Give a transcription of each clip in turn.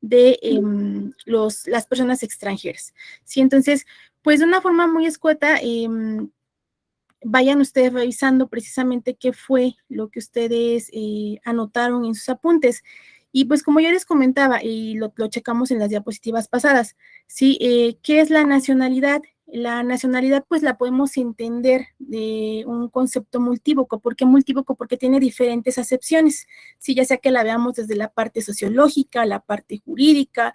de las personas extranjeras. ¿Sí? Entonces, pues de una forma muy escueta, vayan ustedes revisando precisamente qué fue lo que ustedes anotaron en sus apuntes. Y pues como ya les comentaba, y lo checamos en las diapositivas pasadas, ¿sí? ¿Qué es la nacionalidad? La nacionalidad pues la podemos entender de un concepto multívoco. ¿Por qué multívoco? Porque tiene diferentes acepciones, ¿sí? Ya sea que la veamos desde la parte sociológica, la parte jurídica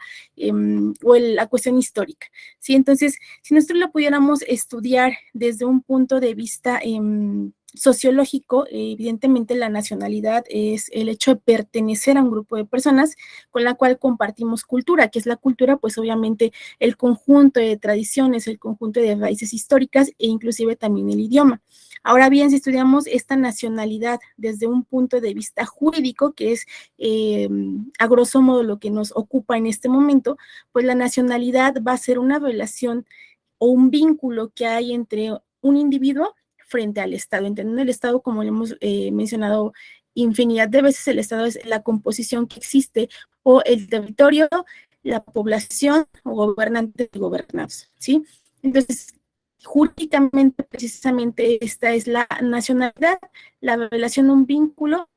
o la cuestión histórica, ¿sí? Entonces, si nosotros lo pudiéramos estudiar desde un punto de vista sociológico, evidentemente la nacionalidad es el hecho de pertenecer a un grupo de personas con la cual compartimos cultura, que es la cultura, pues obviamente el conjunto de tradiciones, el conjunto de raíces históricas e inclusive también el idioma. Ahora bien, si estudiamos esta nacionalidad desde un punto de vista jurídico, que es a grosso modo lo que nos ocupa en este momento, pues la nacionalidad va a ser una relación o un vínculo que hay entre un individuo frente al Estado. Entendiendo el Estado, como lo hemos mencionado infinidad de veces, el Estado es la composición que existe o el territorio, la población o gobernantes y gobernados, ¿sí? Entonces, jurídicamente, precisamente, esta es la nacionalidad, la relación, un vínculo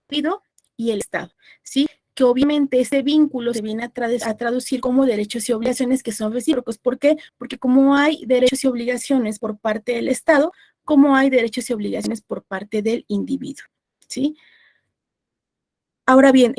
y el Estado, ¿sí? Que obviamente ese vínculo se viene a traducir como derechos y obligaciones que son recíprocos. ¿Por qué? Porque como hay derechos y obligaciones por parte del Estado, como hay derechos y obligaciones por parte del individuo, ¿sí? Ahora bien,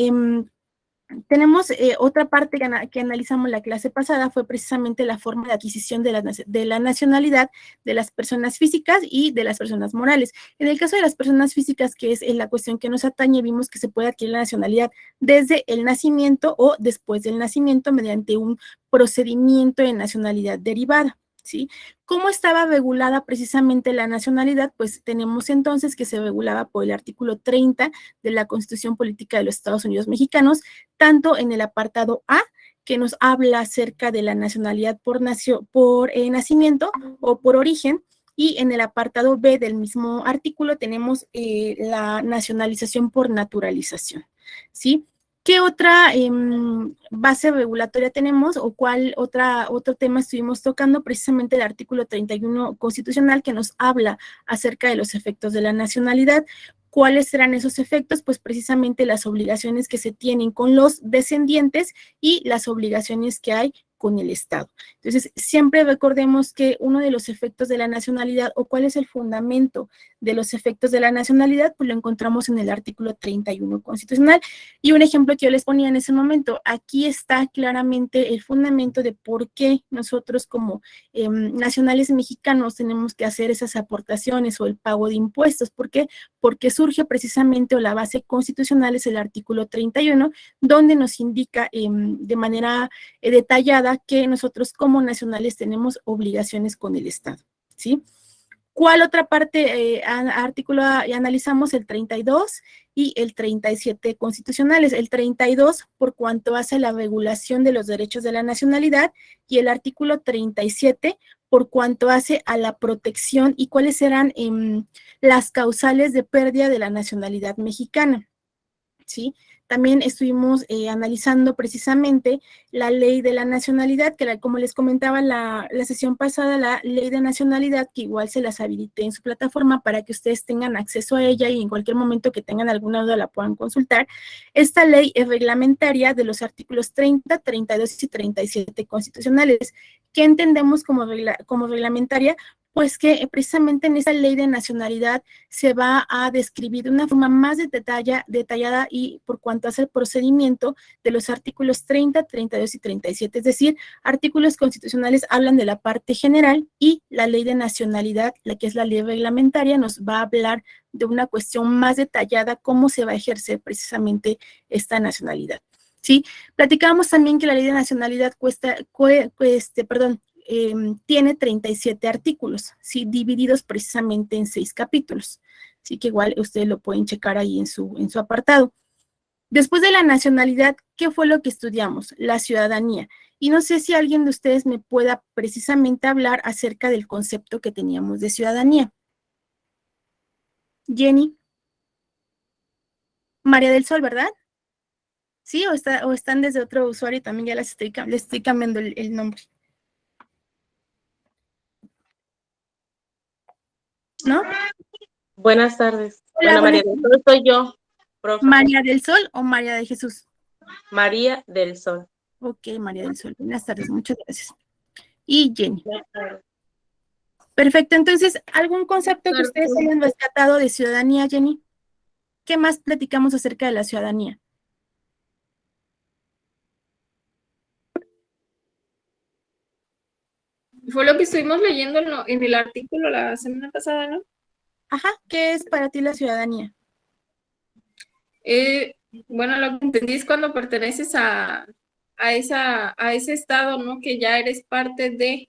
tenemos otra parte que analizamos la clase pasada, fue precisamente la forma de adquisición de la nacionalidad de las personas físicas y de las personas morales. En el caso de las personas físicas, que es la cuestión que nos atañe, vimos que se puede adquirir la nacionalidad desde el nacimiento o después del nacimiento mediante un procedimiento de nacionalidad derivada, ¿sí? ¿Cómo estaba regulada precisamente la nacionalidad? Pues tenemos entonces que se regulaba por el artículo 30 de la Constitución Política de los Estados Unidos Mexicanos, tanto en el apartado A, que nos habla acerca de la nacionalidad por nacimiento o por origen, y en el apartado B del mismo artículo tenemos la nacionalización por naturalización, ¿sí? ¿Qué otra base regulatoria tenemos o cuál otro tema estuvimos tocando? Precisamente el artículo 31 constitucional, que nos habla acerca de los efectos de la nacionalidad. ¿Cuáles serán esos efectos? Pues precisamente las obligaciones que se tienen con los descendientes y las obligaciones que hay con el Estado. Entonces, siempre recordemos que uno de los efectos de la nacionalidad o cuál es el fundamento de los efectos de la nacionalidad, pues lo encontramos en el artículo 31 constitucional. Y un ejemplo que yo les ponía en ese momento, aquí está claramente el fundamento de por qué nosotros como nacionales mexicanos tenemos que hacer esas aportaciones o el pago de impuestos. ¿Por qué? Porque surge precisamente, o la base constitucional es el artículo 31, donde nos indica de manera detallada que nosotros como nacionales tenemos obligaciones con el Estado, ¿sí? ¿Cuál otra parte artículo analizamos? El 32 y el 37 constitucionales. El 32 por cuanto hace la regulación de los derechos de la nacionalidad y el artículo 37 por cuanto hace a la protección y cuáles serán las causales de pérdida de la nacionalidad mexicana, ¿sí? También estuvimos analizando precisamente la ley de la nacionalidad, que como les comentaba la sesión pasada, la ley de nacionalidad, que igual se las habilité en su plataforma para que ustedes tengan acceso a ella y en cualquier momento que tengan alguna duda la puedan consultar. Esta ley es reglamentaria de los artículos 30, 32 y 37 constitucionales. ¿Qué entendemos como reglamentaria? Pues que precisamente en esa ley de nacionalidad se va a describir de una forma más detallada y por cuanto hace el procedimiento de los artículos 30, 32 y 37, es decir, artículos constitucionales hablan de la parte general y la ley de nacionalidad, la que es la ley reglamentaria, nos va a hablar de una cuestión más detallada, cómo se va a ejercer precisamente esta nacionalidad. ¿Sí? Platicábamos también que la ley de nacionalidad tiene 37 artículos, ¿sí? Divididos precisamente en 6 capítulos. Así que igual ustedes lo pueden checar ahí en su apartado. Después de la nacionalidad, ¿qué fue lo que estudiamos? La ciudadanía. Y no sé si alguien de ustedes me pueda precisamente hablar acerca del concepto que teníamos de ciudadanía. Jenny. María del Sol, ¿verdad? ¿Sí? O están desde otro usuario y también ya les estoy cambiando el nombre. ¿No? Buenas tardes. Hola, Bueno, buenas María del tardes. Sol soy yo, profe. ¿María del Sol o María de Jesús? María del Sol. Ok, María del Sol. Buenas tardes, muchas gracias. Y Jenny. Buenas tardes. Perfecto, entonces, ¿algún concepto que Claro, ustedes hayan rescatado de ciudadanía, Jenny? ¿Qué más platicamos acerca de la ciudadanía? Fue lo que estuvimos leyendo en el artículo la semana pasada, ¿no? Ajá, ¿qué es para ti la ciudadanía? Bueno, lo que entendí es cuando perteneces a ese estado, ¿no? Que ya eres parte de,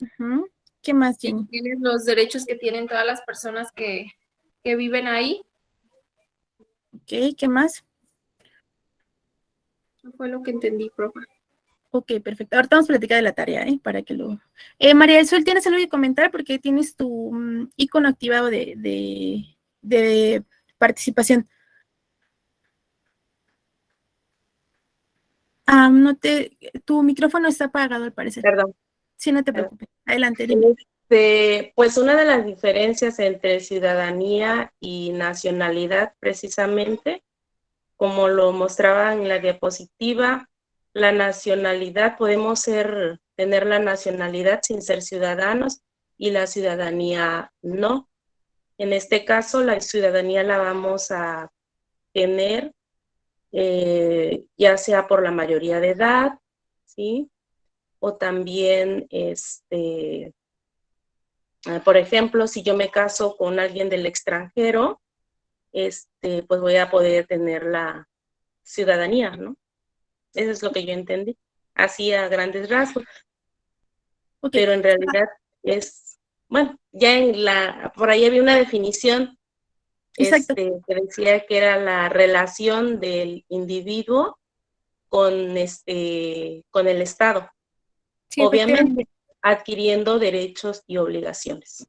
Ujú. ¿Qué más, y Jenny? tienes los derechos que tienen todas las personas que viven ahí. Ok, ¿qué más? Eso fue lo que entendí, profe. Ok, perfecto. Ahorita vamos a platicar de la tarea, ¿eh? Para que lo... María del Sol, ¿tienes algo que comentar? Porque tienes tu icono activado de participación. No te... Tu micrófono está apagado, al parecer. Perdón. Sí, no te preocupes. Adelante, dime. Pues una de las diferencias entre ciudadanía y nacionalidad, precisamente, como lo mostraba en la diapositiva, la nacionalidad, podemos tener la nacionalidad sin ser ciudadanos y la ciudadanía no. En este caso, la ciudadanía la vamos a tener ya sea por la mayoría de edad, ¿sí? O también, por ejemplo, si yo me caso con alguien del extranjero, pues voy a poder tener la ciudadanía, ¿no? Eso es lo que yo entendí, así a grandes rasgos, Ok, pero en realidad bueno, por ahí había una definición, exacto. que decía que era la relación del individuo con el Estado, Sí, efectivamente. obviamente adquiriendo derechos y obligaciones.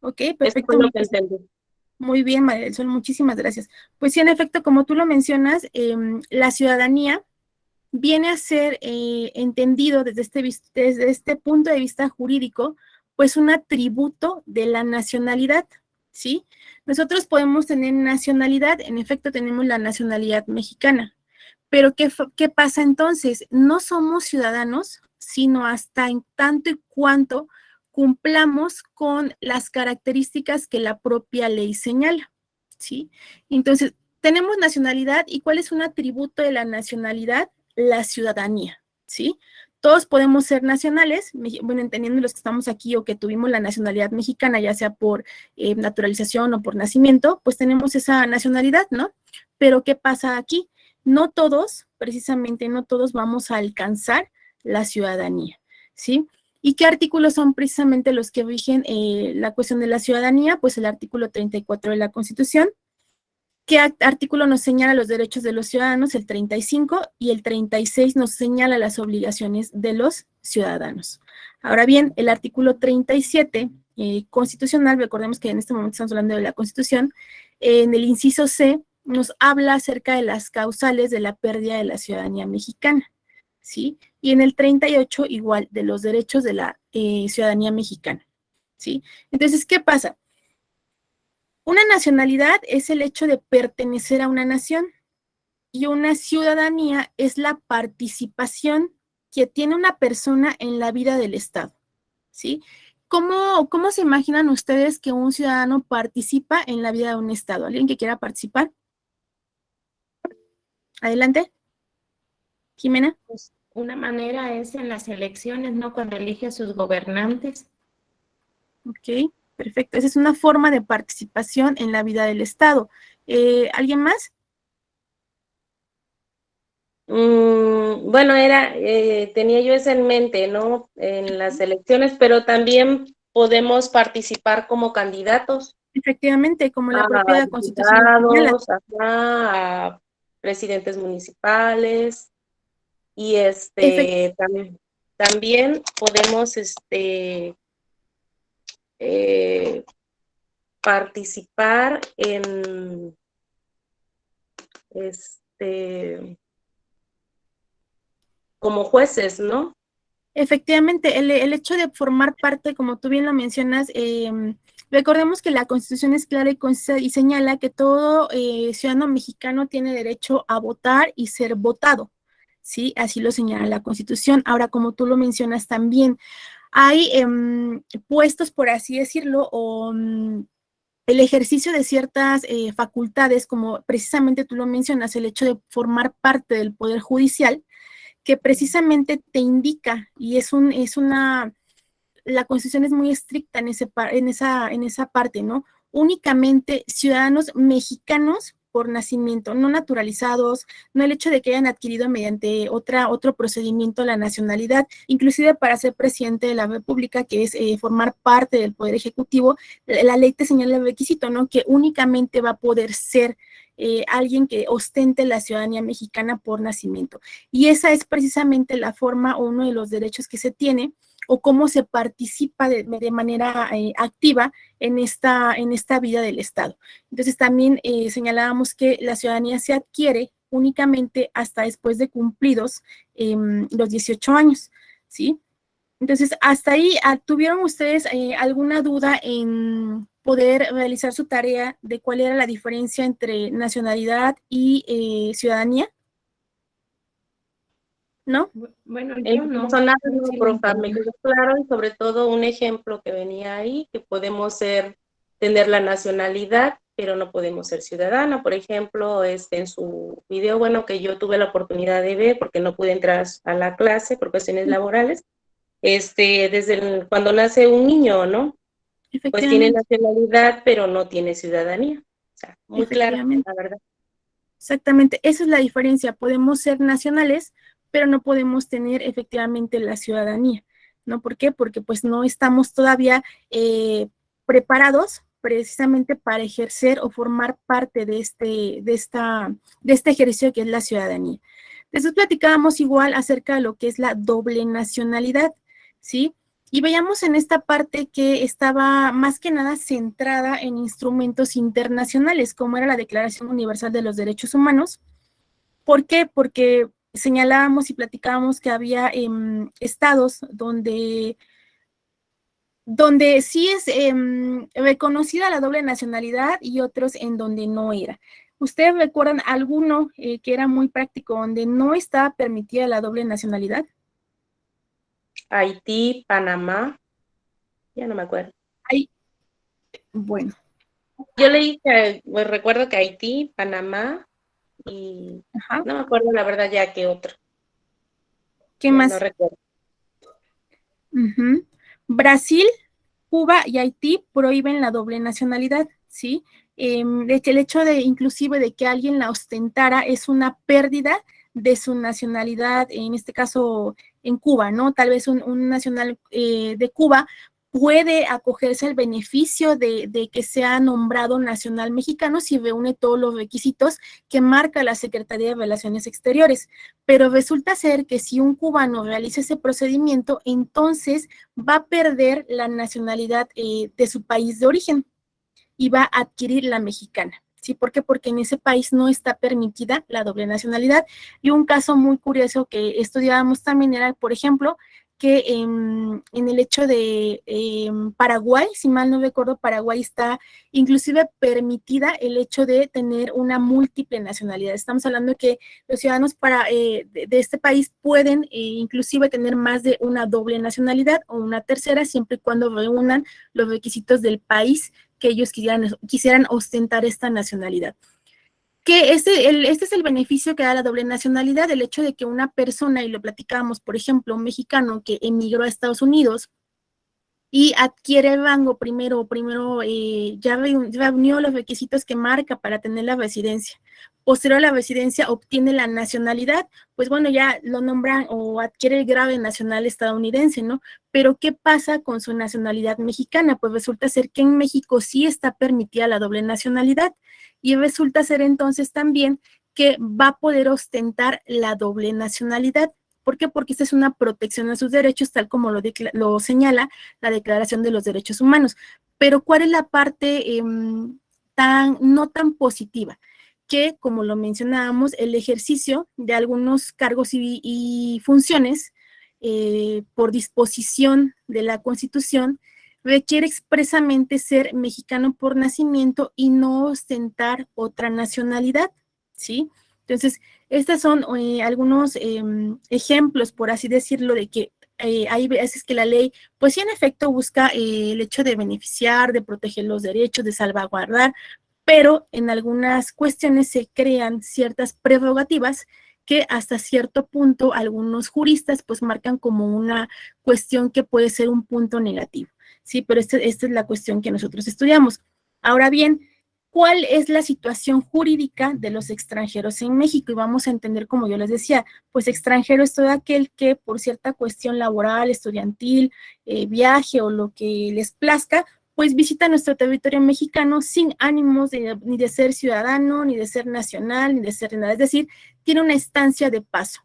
Ok, Eso fue perfecto. lo que entendí. Muy bien, María del Sol, muchísimas gracias. Pues sí, en efecto, como tú lo mencionas, la ciudadanía viene a ser entendido desde este punto de vista jurídico, pues un atributo de la nacionalidad, ¿sí? Nosotros podemos tener nacionalidad, en efecto tenemos la nacionalidad mexicana, pero ¿qué pasa entonces? No somos ciudadanos, sino hasta en tanto y cuanto cumplamos con las características que la propia ley señala, ¿sí? Entonces, tenemos nacionalidad y ¿cuál es un atributo de la nacionalidad? La ciudadanía, ¿sí? Todos podemos ser nacionales, bueno, entendiendo los que estamos aquí o que tuvimos la nacionalidad mexicana, ya sea por naturalización o por nacimiento, pues tenemos esa nacionalidad, ¿no? Pero ¿qué pasa aquí? No todos, precisamente no todos vamos a alcanzar la ciudadanía, ¿sí? ¿Y qué artículos son precisamente los que rigen la cuestión de la ciudadanía? Pues el artículo 34 de la Constitución. ¿Qué artículo nos señala los derechos de los ciudadanos? El 35 y el 36 nos señala las obligaciones de los ciudadanos. Ahora bien, el artículo 37 constitucional, recordemos que en este momento estamos hablando de la Constitución, en el inciso C nos habla acerca de las causales de la pérdida de la ciudadanía mexicana, ¿sí? Y en el 38 igual, de los derechos de la ciudadanía mexicana, ¿sí? Entonces, ¿qué pasa? Una nacionalidad es el hecho de pertenecer a una nación y una ciudadanía es la participación que tiene una persona en la vida del Estado, ¿sí? ¿Cómo se imaginan ustedes que un ciudadano participa en la vida de un Estado? ¿Alguien que quiera participar? Adelante, Jimena. Pues una manera es en las elecciones, ¿no? Cuando elige a sus gobernantes. Ok, perfecto. Esa es una forma de participación en la vida del Estado. ¿Alguien más? Bueno, tenía yo eso en mente, ¿no? En las elecciones, pero también podemos participar como candidatos Efectivamente, como la a propia Constitución señala. diputados, a presidentes municipales y también podemos eh, participar como jueces, ¿no? Efectivamente, el hecho de formar parte, como tú bien lo mencionas, recordemos que la Constitución es clara y concisa y señala que todo ciudadano mexicano tiene derecho a votar y ser votado, ¿sí? Así lo señala la Constitución. Ahora, como tú lo mencionas también, hay puestos, por así decirlo, o el ejercicio de ciertas facultades, como precisamente tú lo mencionas, el hecho de formar parte del Poder Judicial, que precisamente te indica, y la Constitución es muy estricta en esa parte, ¿no? Únicamente ciudadanos mexicanos por nacimiento, no naturalizados, no el hecho de que hayan adquirido mediante otro procedimiento la nacionalidad, inclusive para ser presidente de la República, que es formar parte del Poder Ejecutivo, la ley te señala el requisito, ¿no? Que únicamente va a poder ser alguien que ostente la ciudadanía mexicana por nacimiento. Y esa es precisamente la forma o uno de los derechos que se tiene o cómo se participa de manera activa en esta vida del Estado. Entonces también señalábamos que la ciudadanía se adquiere únicamente hasta después de cumplidos los 18 años, ¿sí? Entonces, hasta ahí, ¿tuvieron ustedes alguna duda en poder realizar su tarea de cuál era la diferencia entre nacionalidad y ciudadanía? ¿No? Bueno, En yo lo no. personal, Yo no, sí lo profa, me entendí. quedó claro y sobre todo un ejemplo que venía ahí, que podemos tener la nacionalidad, pero no podemos ser ciudadana. Por ejemplo, en su video, bueno, que yo tuve la oportunidad de ver porque no pude entrar a la clase por cuestiones laborales, cuando nace un niño, ¿no? Pues tiene Efectivamente, nacionalidad, pero no tiene ciudadanía. O sea, muy clara, efectivamente. la verdad. Exactamente, esa es la diferencia. Podemos ser nacionales, pero no podemos tener efectivamente la ciudadanía, ¿no? ¿Por qué? Porque pues no estamos todavía preparados precisamente para ejercer o formar parte de este ejercicio que es la ciudadanía. Después platicábamos igual acerca de lo que es la doble nacionalidad, ¿sí? Y veíamos en esta parte que estaba más que nada centrada en instrumentos internacionales, como era la Declaración Universal de los Derechos Humanos. ¿Por qué? Porque señalábamos y platicábamos que había estados donde sí es reconocida la doble nacionalidad y otros en donde no era. ¿Ustedes recuerdan alguno que era muy práctico, donde no estaba permitida la doble nacionalidad? Haití, Panamá, ya no me acuerdo. Ay, bueno, Yo leí que, pues, recuerdo que Haití, Panamá y ajá. no me acuerdo la verdad ya qué otro, ¿Qué ya no más? recuerdo. Ujú. Brasil, Cuba y Haití prohíben la doble nacionalidad, ¿sí? De que el hecho de inclusive de que alguien la ostentara es una pérdida de su nacionalidad, en este caso en Cuba, ¿no? Tal vez un nacional de Cuba puede acogerse al beneficio de que sea nombrado nacional mexicano si reúne todos los requisitos que marca la Secretaría de Relaciones Exteriores. Pero resulta ser que si un cubano realiza ese procedimiento, entonces va a perder la nacionalidad de su país de origen y va a adquirir la mexicana. ¿Sí? ¿Por qué? Porque en ese país no está permitida la doble nacionalidad. Y un caso muy curioso que estudiábamos también era, por ejemplo, que en el hecho de Paraguay, si mal no recuerdo, Paraguay está inclusive permitida el hecho de tener una múltiple nacionalidad. Estamos hablando de que los ciudadanos de este país pueden inclusive tener más de una doble nacionalidad o una tercera, siempre y cuando reúnan los requisitos del país que ellos quisieran ostentar esta nacionalidad. Que este es el beneficio que da la doble nacionalidad, el hecho de que una persona, y lo platicábamos, por ejemplo, un mexicano que emigró a Estados Unidos y adquiere el rango primero ya reunió los requisitos que marca para tener la residencia. Posterior a la residencia obtiene la nacionalidad, pues bueno, ya lo nombran o adquiere el grado nacional estadounidense, ¿no? Pero ¿qué pasa con su nacionalidad mexicana? Pues resulta ser que en México sí está permitida la doble nacionalidad y resulta ser entonces también que va a poder ostentar la doble nacionalidad. ¿Por qué? Porque esta es una protección a sus derechos, tal como lo señala la Declaración de los Derechos Humanos. Pero ¿cuál es la parte no tan positiva? que, como lo mencionábamos, el ejercicio de algunos cargos y funciones por disposición de la Constitución requiere expresamente ser mexicano por nacimiento y no ostentar otra nacionalidad, ¿sí? Entonces, estos son algunos ejemplos, por así decirlo, de que hay veces que la ley, pues sí, en efecto, busca el hecho de beneficiar, de proteger los derechos, de salvaguardar, pero en algunas cuestiones se crean ciertas prerrogativas que hasta cierto punto algunos juristas pues marcan como una cuestión que puede ser un punto negativo, ¿sí? Pero esta es la cuestión que nosotros estudiamos. Ahora bien, ¿cuál es la situación jurídica de los extranjeros en México? Y vamos a entender, como yo les decía, pues extranjero es todo aquel que por cierta cuestión laboral, estudiantil, viaje o lo que les plazca, pues visita nuestro territorio mexicano sin ánimos ni de ser ciudadano, ni de ser nacional, ni de ser nada. Es decir, tiene una estancia de paso.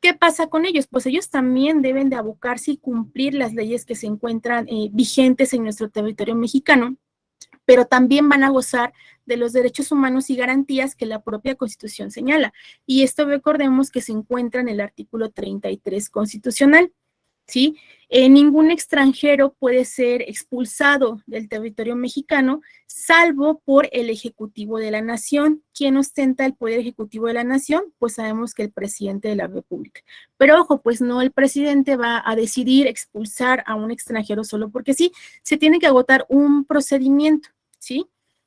¿Qué pasa con ellos? Pues ellos también deben de abocarse y cumplir las leyes que se encuentran vigentes en nuestro territorio mexicano, pero también van a gozar de los derechos humanos y garantías que la propia Constitución señala. Y esto recordemos que se encuentra en el artículo 33 constitucional, ¿sí? Ningún extranjero puede ser expulsado del territorio mexicano, salvo por el Ejecutivo de la Nación. ¿Quién ostenta el poder ejecutivo de la Nación? Pues sabemos que el presidente de la República. Pero ojo, pues no el presidente va a decidir expulsar a un extranjero solo porque sí, se tiene que agotar un procedimiento, ¿sí?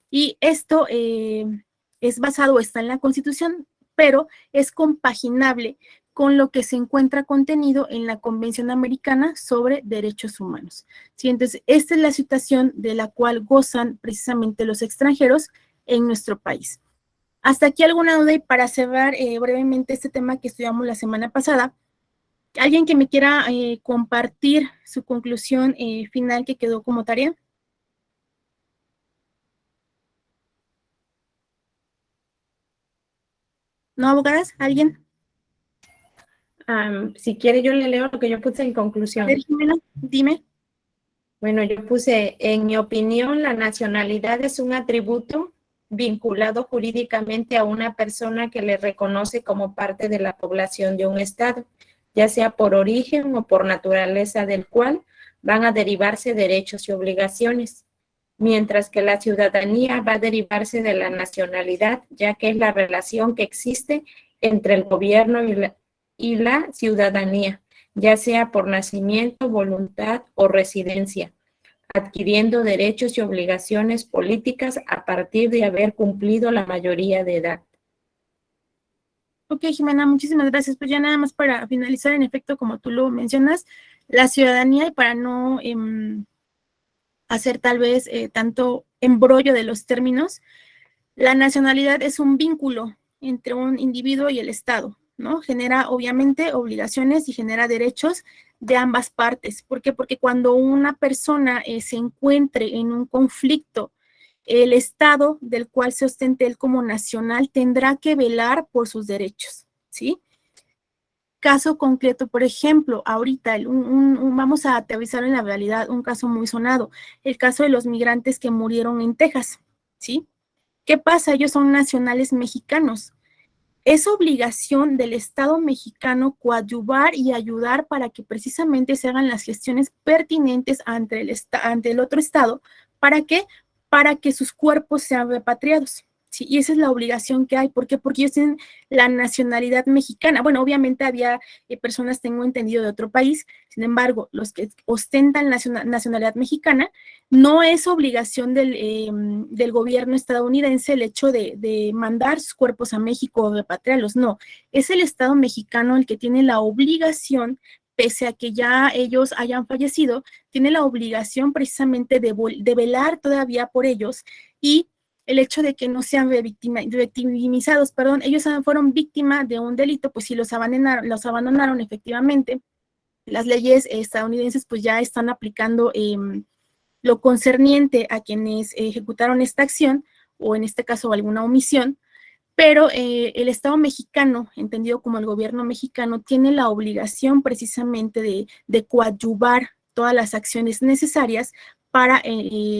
Y esto es basado, está en la Constitución, pero es compaginable con lo que se encuentra contenido en la Convención Americana sobre Derechos Humanos. ¿Sí? Entonces, esta es la situación de la cual gozan precisamente los extranjeros en nuestro país. Hasta aquí alguna duda y para cerrar brevemente este tema que estudiamos la semana pasada, ¿alguien que me quiera compartir su conclusión final que quedó como tarea? ¿No, abogadas? ¿Alguien? Si quiere, yo le leo lo que yo puse en A conclusión. ver, Jimena, dime. Bueno, yo puse, en mi opinión, la nacionalidad es un atributo vinculado jurídicamente a una persona que le reconoce como parte de la población de un estado, ya sea por origen o por naturaleza del cual van a derivarse derechos y obligaciones, mientras que la ciudadanía va a derivarse de la nacionalidad, ya que es la relación que existe entre el gobierno y la ciudadanía, ya sea por nacimiento, voluntad o residencia, adquiriendo derechos y obligaciones políticas a partir de haber cumplido la mayoría de edad. Ok, Jimena, muchísimas gracias. Pues ya nada más para finalizar, en efecto, como tú lo mencionas, la ciudadanía y para no hacer tal vez tanto embrollo de los términos, la nacionalidad es un vínculo entre un individuo y el Estado, ¿no? Genera obviamente obligaciones y genera derechos de ambas partes. ¿Por qué? Porque cuando una persona se encuentre en un conflicto, el Estado del cual se ostente él como nacional tendrá que velar por sus derechos, ¿sí? Caso concreto, por ejemplo, ahorita vamos a aterrizar en la realidad un caso muy sonado, el caso de los migrantes que murieron en Texas, ¿sí? ¿Qué pasa? Ellos son nacionales mexicanos. Es obligación del Estado mexicano coadyuvar y ayudar para que precisamente se hagan las gestiones pertinentes ante el otro Estado. ¿Para qué? Para que sus cuerpos sean repatriados. Sí, y esa es la obligación que hay. ¿Por qué? Porque ellos tienen la nacionalidad mexicana. Bueno, obviamente había personas, tengo entendido, de otro país. Sin embargo, los que ostentan nacionalidad mexicana, no es obligación del gobierno estadounidense el hecho de mandar sus cuerpos a México o repatriarlos. No, es el Estado mexicano el que tiene la obligación, pese a que ya ellos hayan fallecido, tiene la obligación precisamente de velar todavía por ellos y el hecho de que no sean revictimizados, perdón, ellos fueron víctimas de un delito, pues si los abandonaron efectivamente. Las leyes estadounidenses pues ya están aplicando lo concerniente a quienes ejecutaron esta acción, o en este caso alguna omisión, pero el Estado mexicano, entendido como el gobierno mexicano, tiene la obligación precisamente de coadyuvar todas las acciones necesarias para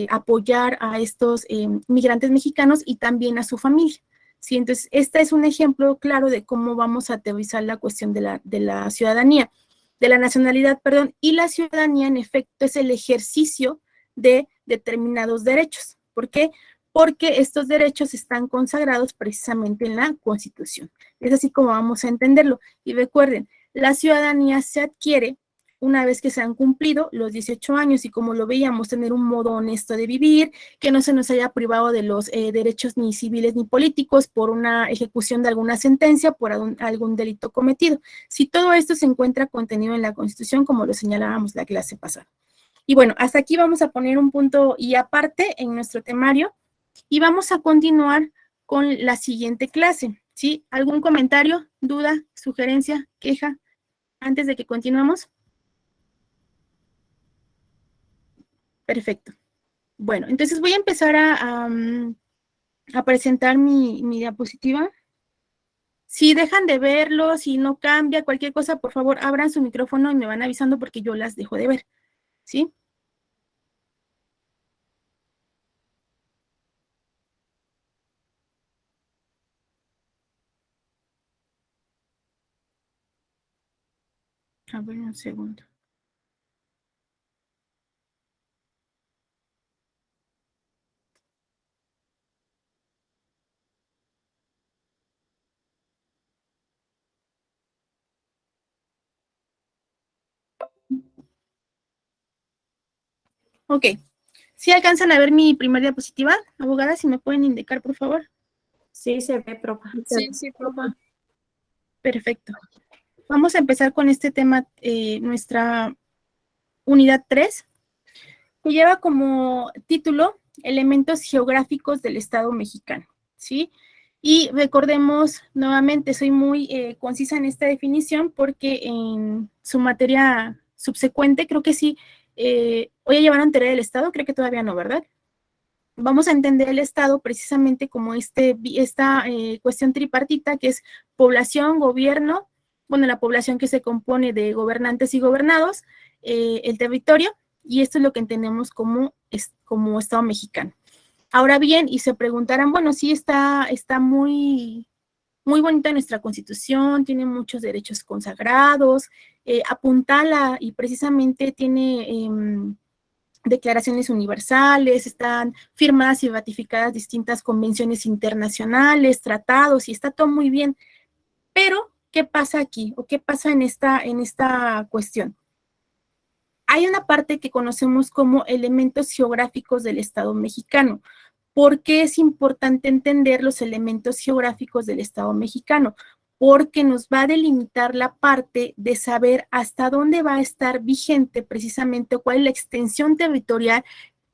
apoyar a estos migrantes mexicanos y también a su familia, ¿sí? Entonces, este es un ejemplo claro de cómo vamos a aterrizar la cuestión de la ciudadanía, de la nacionalidad, perdón, y la ciudadanía, en efecto, es el ejercicio de determinados derechos. ¿Por qué? Porque estos derechos están consagrados precisamente en la Constitución. Es así como vamos a entenderlo. Y recuerden, la ciudadanía se adquiere una vez que se han cumplido los 18 años y, como lo veíamos, tener un modo honesto de vivir, que no se nos haya privado de los derechos ni civiles ni políticos por una ejecución de alguna sentencia, por algún delito cometido. Si todo esto se encuentra contenido en la Constitución, como lo señalábamos la clase pasada. Y bueno, hasta aquí vamos a poner un punto y aparte en nuestro temario y vamos a continuar con la siguiente clase, ¿sí? ¿Algún comentario, duda, sugerencia, queja antes de que continuemos? Perfecto. Bueno, entonces voy a empezar a presentar mi diapositiva. Si dejan de verlo, si no cambia cualquier cosa, por favor, abran su micrófono y me van avisando porque yo las dejo de ver, ¿sí? A ver, un segundo. Ok. ¿Sí alcanzan a ver mi primera diapositiva? Abogada, si me pueden indicar, por favor. Sí, se ve, profe. Sí, profe. Perfecto. Vamos a empezar con este tema, nuestra unidad 3, que lleva como título Elementos geográficos del Estado mexicano, ¿sí? Y recordemos nuevamente, soy muy concisa en esta definición porque en su materia subsecuente, creo que sí, hoy ya llevaron teoría del Estado, creo que todavía no, ¿verdad? Vamos a entender el Estado precisamente como esta cuestión tripartita que es población, gobierno, bueno, la población que se compone de gobernantes y gobernados, el territorio, y esto es lo que entendemos como Estado mexicano. Ahora bien, y se preguntarán, bueno, sí está muy, muy bonita nuestra Constitución, tiene muchos derechos consagrados, apuntala y precisamente tiene declaraciones universales, están firmadas y ratificadas distintas convenciones internacionales, tratados, y está todo muy bien. Pero, ¿qué pasa aquí? ¿O qué pasa en esta cuestión? Hay una parte que conocemos como elementos geográficos del Estado mexicano. ¿Por qué es importante entender los elementos geográficos del Estado mexicano? Porque nos va a delimitar la parte de saber hasta dónde va a estar vigente precisamente cuál es la extensión territorial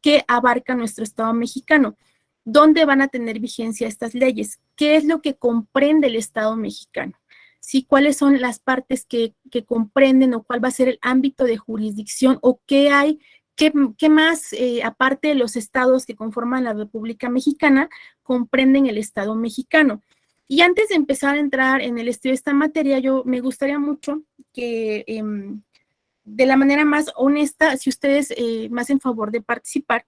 que abarca nuestro Estado mexicano. ¿Dónde van a tener vigencia estas leyes? ¿Qué es lo que comprende el Estado mexicano? ¿Sí? ¿Cuáles son las partes que comprenden o cuál va a ser el ámbito de jurisdicción o qué hay? ¿Qué más, aparte de los estados que conforman la República Mexicana, comprenden el Estado mexicano? Y antes de empezar a entrar en el estudio de esta materia, me gustaría mucho que de la manera más honesta, si ustedes más en favor de participar,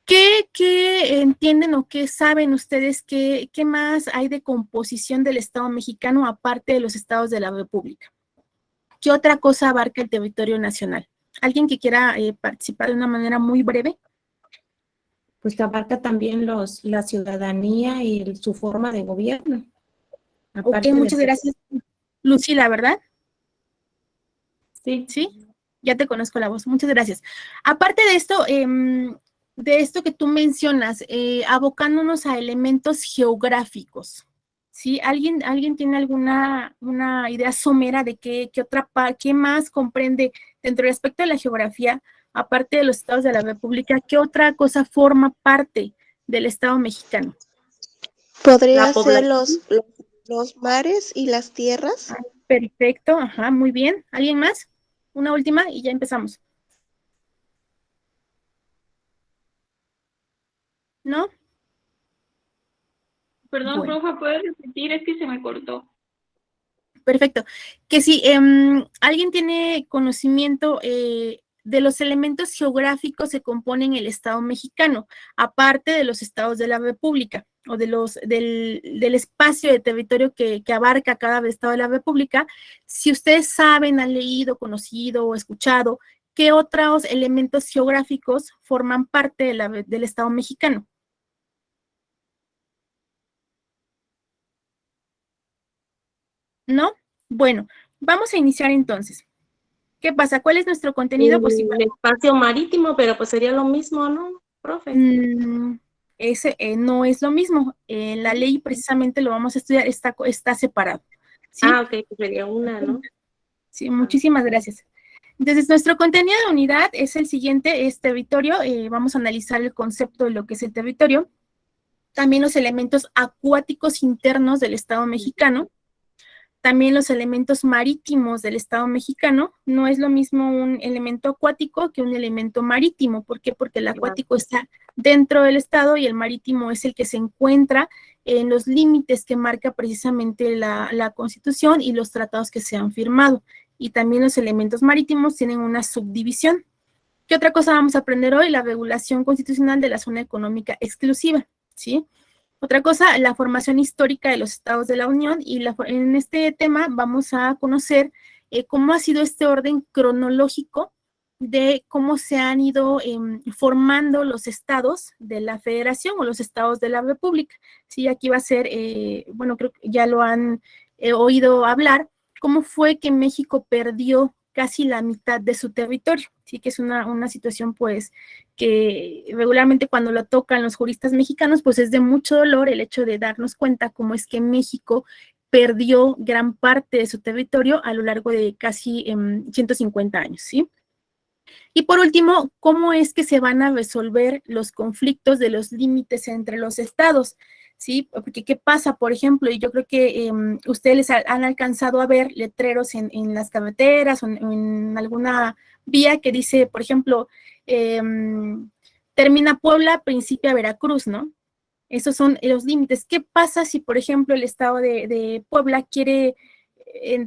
¿qué entienden o qué saben ustedes qué más hay de composición del Estado mexicano aparte de los estados de la República? ¿Qué otra cosa abarca el territorio nacional? ¿Alguien que quiera participar de una manera muy breve? Pues que abarca también la ciudadanía y su forma de gobierno. Ok, muchas gracias. Lucila, ¿verdad? Sí. Sí, ya te conozco la voz. Muchas gracias. Aparte de esto que tú mencionas, abocándonos a elementos geográficos, ¿sí? ¿Alguien tiene una idea somera de qué más comprende dentro del aspecto de la geografía, aparte de los estados de la República, qué otra cosa forma parte del Estado mexicano? ¿Podría ser los mares y las tierras? Perfecto, ajá, muy bien. ¿Alguien más? Una última y ya empezamos. ¿No? Perdón, Bueno. profe, ¿puedes repetir? Es que se me cortó. Perfecto. Que si alguien tiene conocimiento de los elementos geográficos que componen el Estado mexicano, aparte de los estados de la República, o del espacio de territorio que abarca cada estado de la República, si ustedes saben, han leído, conocido o escuchado, ¿qué otros elementos geográficos forman parte del estado mexicano? ¿No? Bueno, vamos a iniciar entonces. ¿Qué pasa? ¿Cuál es nuestro contenido? Pues el espacio marítimo, pero pues sería lo mismo, ¿no, profe? Ese no es lo mismo. La ley precisamente lo vamos a estudiar, está separado. ¿Sí? Ah, ok, pues sería una, ¿no? Sí, muchísimas gracias. Entonces, nuestro contenido de unidad es el siguiente, es territorio. Vamos a analizar el concepto de lo que es el territorio. También los elementos acuáticos internos del Estado mexicano. También los elementos marítimos del Estado mexicano. No es lo mismo un elemento acuático que un elemento marítimo. ¿Por qué? Porque el acuático está dentro del Estado y el marítimo es el que se encuentra en los límites que marca precisamente la Constitución y los tratados que se han firmado. Y también los elementos marítimos tienen una subdivisión. ¿Qué otra cosa vamos a aprender hoy? La regulación constitucional de la zona económica exclusiva, ¿sí? Otra cosa, la formación histórica de los estados de la Unión, y en este tema vamos a conocer cómo ha sido este orden cronológico de cómo se han ido formando los estados de la federación o los estados de la república. Sí, aquí va a ser, bueno, creo que ya lo han oído hablar, cómo fue que México perdió casi la mitad de su territorio. Sí, que es una situación, pues, que regularmente cuando lo tocan los juristas mexicanos, pues es de mucho dolor el hecho de darnos cuenta cómo es que México perdió gran parte de su territorio a lo largo de casi 150 años, ¿sí? Y por último, ¿cómo es que se van a resolver los conflictos de los límites entre los estados? ¿Sí? Porque ¿qué pasa? Por ejemplo, y yo creo que ustedes han alcanzado a ver letreros en las carreteras o en alguna vía que dice, por ejemplo, termina Puebla, principia Veracruz, ¿no? Esos son los límites. ¿Qué pasa si, por ejemplo, el estado de Puebla quiere,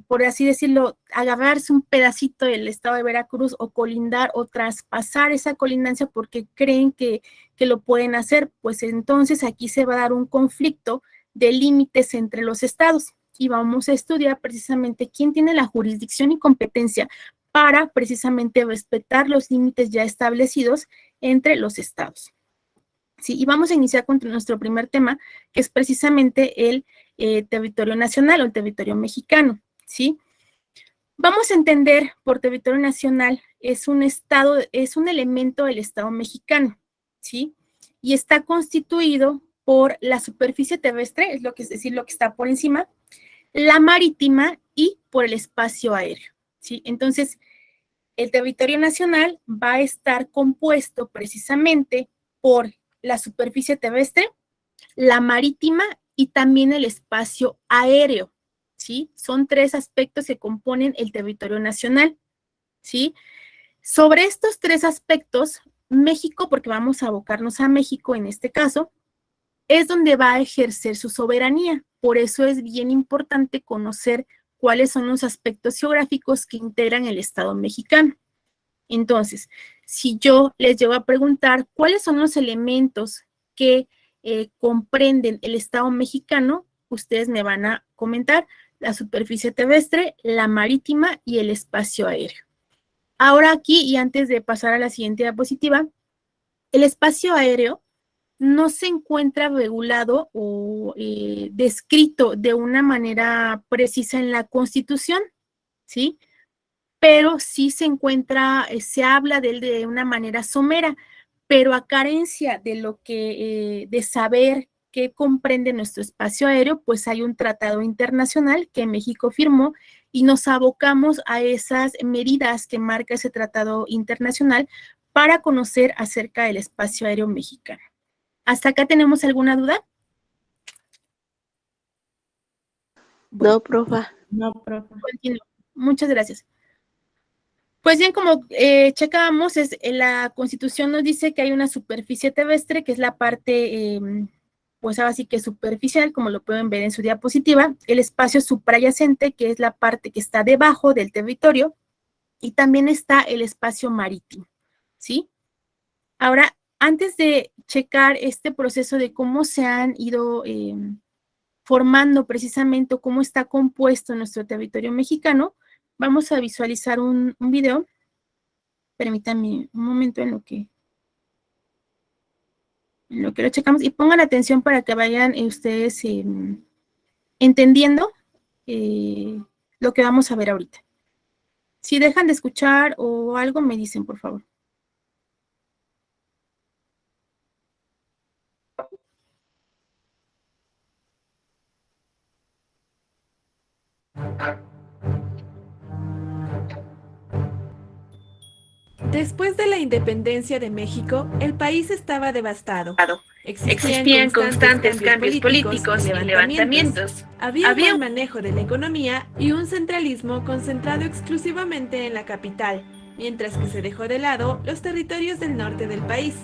por así decirlo, agarrarse un pedacito del estado de Veracruz o colindar o traspasar esa colindancia porque creen que lo pueden hacer? Pues entonces aquí se va a dar un conflicto de límites entre los estados y vamos a estudiar precisamente quién tiene la jurisdicción y competencia para precisamente respetar los límites ya establecidos entre los estados. Sí, y vamos a iniciar con nuestro primer tema, que es precisamente el territorio nacional o el territorio mexicano, ¿sí? Vamos a entender por territorio nacional, es un estado, es un elemento del estado mexicano, ¿sí? Y está constituido por la superficie terrestre, es decir, lo que está por encima, la marítima y por el espacio aéreo, ¿sí? Entonces, el territorio nacional va a estar compuesto precisamente por la superficie terrestre, la marítima y también el espacio aéreo, ¿sí? Son tres aspectos que componen el territorio nacional, ¿sí? Sobre estos tres aspectos, México, porque vamos a abocarnos a México en este caso, es donde va a ejercer su soberanía. Por eso es bien importante conocer cuáles son los aspectos geográficos que integran el Estado mexicano. Entonces, si yo les llevo a preguntar cuáles son los elementos que comprenden el Estado mexicano, ustedes me van a comentar la superficie terrestre, la marítima y el espacio aéreo. Ahora aquí, y antes de pasar a la siguiente diapositiva, el espacio aéreo no se encuentra regulado o descrito de una manera precisa en la Constitución, ¿sí? Pero sí se encuentra, se habla de él de una manera somera, pero a carencia de lo que, de saber qué comprende nuestro espacio aéreo, pues hay un tratado internacional que México firmó y nos abocamos a esas medidas que marca ese tratado internacional para conocer acerca del espacio aéreo mexicano. ¿Hasta acá tenemos alguna duda? No, profa. No, profe. Continúo. Muchas gracias. Pues bien, como checábamos, la Constitución nos dice que hay una superficie terrestre, que es la parte, pues ahora sí que superficial, como lo pueden ver en su diapositiva, el espacio suprayacente, que es la parte que está debajo del territorio, y también está el espacio marítimo, ¿sí? Ahora, Antes de checar este proceso de cómo se han ido formando precisamente cómo está compuesto nuestro territorio mexicano, vamos a visualizar un video. Permítanme un momento en lo que lo checamos y pongan atención para que vayan ustedes entendiendo lo que vamos a ver ahorita. Si dejan de escuchar o algo, me dicen, por favor. Después de la independencia de México, el país estaba devastado. Existían constantes cambios políticos y levantamientos. Había un buen manejo de la economía y un centralismo concentrado exclusivamente en la capital, mientras que se dejó de lado los territorios del norte del país,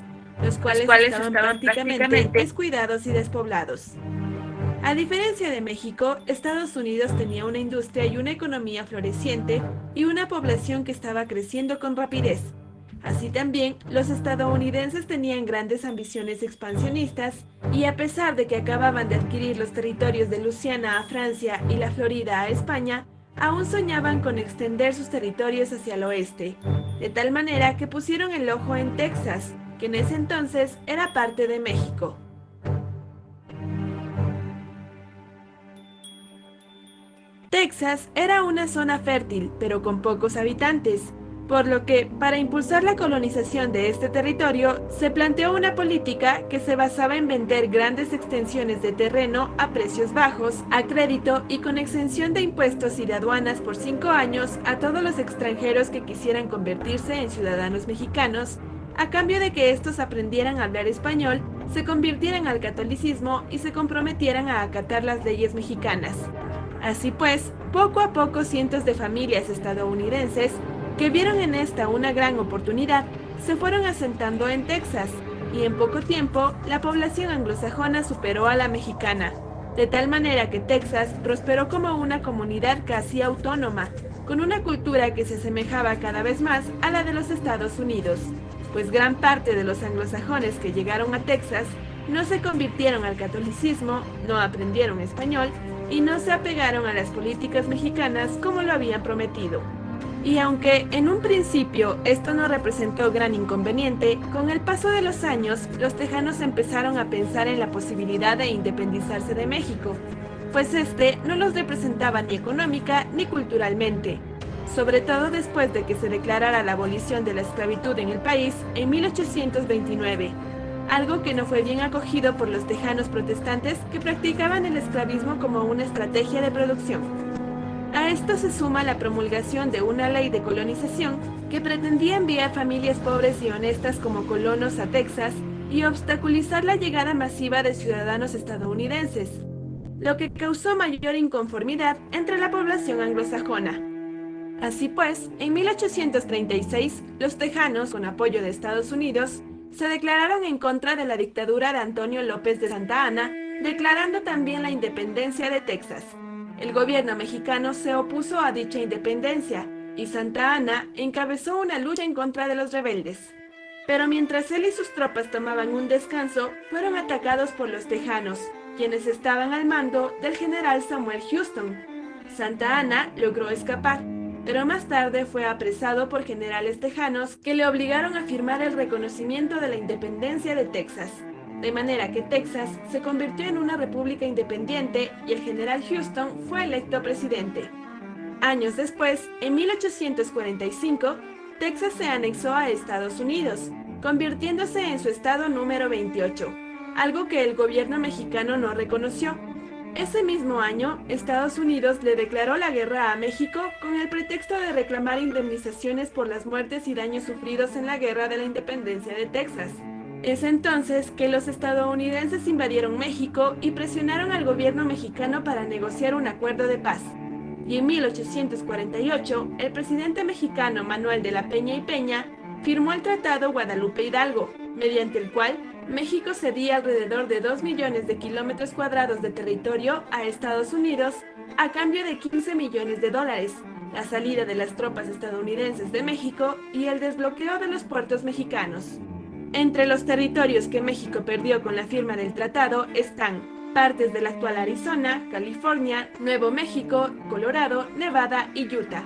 los cuales estaban prácticamente descuidados y despoblados. A diferencia de México, Estados Unidos tenía una industria y una economía floreciente y una población que estaba creciendo con rapidez. Así también, los estadounidenses tenían grandes ambiciones expansionistas y a pesar de que acababan de adquirir los territorios de Luisiana a Francia y la Florida a España, aún soñaban con extender sus territorios hacia el oeste, de tal manera que pusieron el ojo en Texas, que en ese entonces era parte de México. Texas era una zona fértil, pero con pocos habitantes, por lo que, para impulsar la colonización de este territorio, se planteó una política que se basaba en vender grandes extensiones de terreno a precios bajos, a crédito y con exención de impuestos y de aduanas por 5 años a todos los extranjeros que quisieran convertirse en ciudadanos mexicanos, a cambio de que estos aprendieran a hablar español, se convirtieran al catolicismo y se comprometieran a acatar las leyes mexicanas. Así pues, poco a poco cientos de familias estadounidenses que vieron en esta una gran oportunidad se fueron asentando en Texas y en poco tiempo la población anglosajona superó a la mexicana, de tal manera que Texas prosperó como una comunidad casi autónoma, con una cultura que se asemejaba cada vez más a la de los Estados Unidos, pues gran parte de los anglosajones que llegaron a Texas no se convirtieron al catolicismo, no aprendieron español y no se apegaron a las políticas mexicanas como lo habían prometido. Y aunque en un principio esto no representó gran inconveniente, con el paso de los años los tejanos empezaron a pensar en la posibilidad de independizarse de México, pues este no los representaba ni económica ni culturalmente, sobre todo después de que se declarara la abolición de la esclavitud en el país en 1829. Algo que no fue bien acogido por los tejanos protestantes que practicaban el esclavismo como una estrategia de producción. A esto se suma la promulgación de una ley de colonización que pretendía enviar familias pobres y honestas como colonos a Texas y obstaculizar la llegada masiva de ciudadanos estadounidenses, lo que causó mayor inconformidad entre la población anglosajona. Así pues, en 1836, los tejanos, con apoyo de Estados Unidos, se declararon en contra de la dictadura de Antonio López de Santa Anna, declarando también la independencia de Texas. El gobierno mexicano se opuso a dicha independencia y Santa Anna encabezó una lucha en contra de los rebeldes. Pero mientras él y sus tropas tomaban un descanso, fueron atacados por los tejanos, quienes estaban al mando del general Samuel Houston. Santa Anna logró escapar, pero más tarde fue apresado por generales tejanos que le obligaron a firmar el reconocimiento de la independencia de Texas, de manera que Texas se convirtió en una república independiente y el general Houston fue electo presidente. Años después, en 1845, Texas se anexó a Estados Unidos, convirtiéndose en su estado número 28, algo que el gobierno mexicano no reconoció. Ese mismo año, Estados Unidos le declaró la guerra a México con el pretexto de reclamar indemnizaciones por las muertes y daños sufridos en la Guerra de la Independencia de Texas. Es entonces que los estadounidenses invadieron México y presionaron al gobierno mexicano para negociar un acuerdo de paz. Y en 1848, el presidente mexicano Manuel de la Peña y Peña firmó el Tratado Guadalupe Hidalgo, mediante el cual México cedía alrededor de 2 millones de kilómetros cuadrados de territorio a Estados Unidos a cambio de $15 millones, la salida de las tropas estadounidenses de México y el desbloqueo de los puertos mexicanos. Entre los territorios que México perdió con la firma del tratado están partes del actual Arizona, California, Nuevo México, Colorado, Nevada y Utah.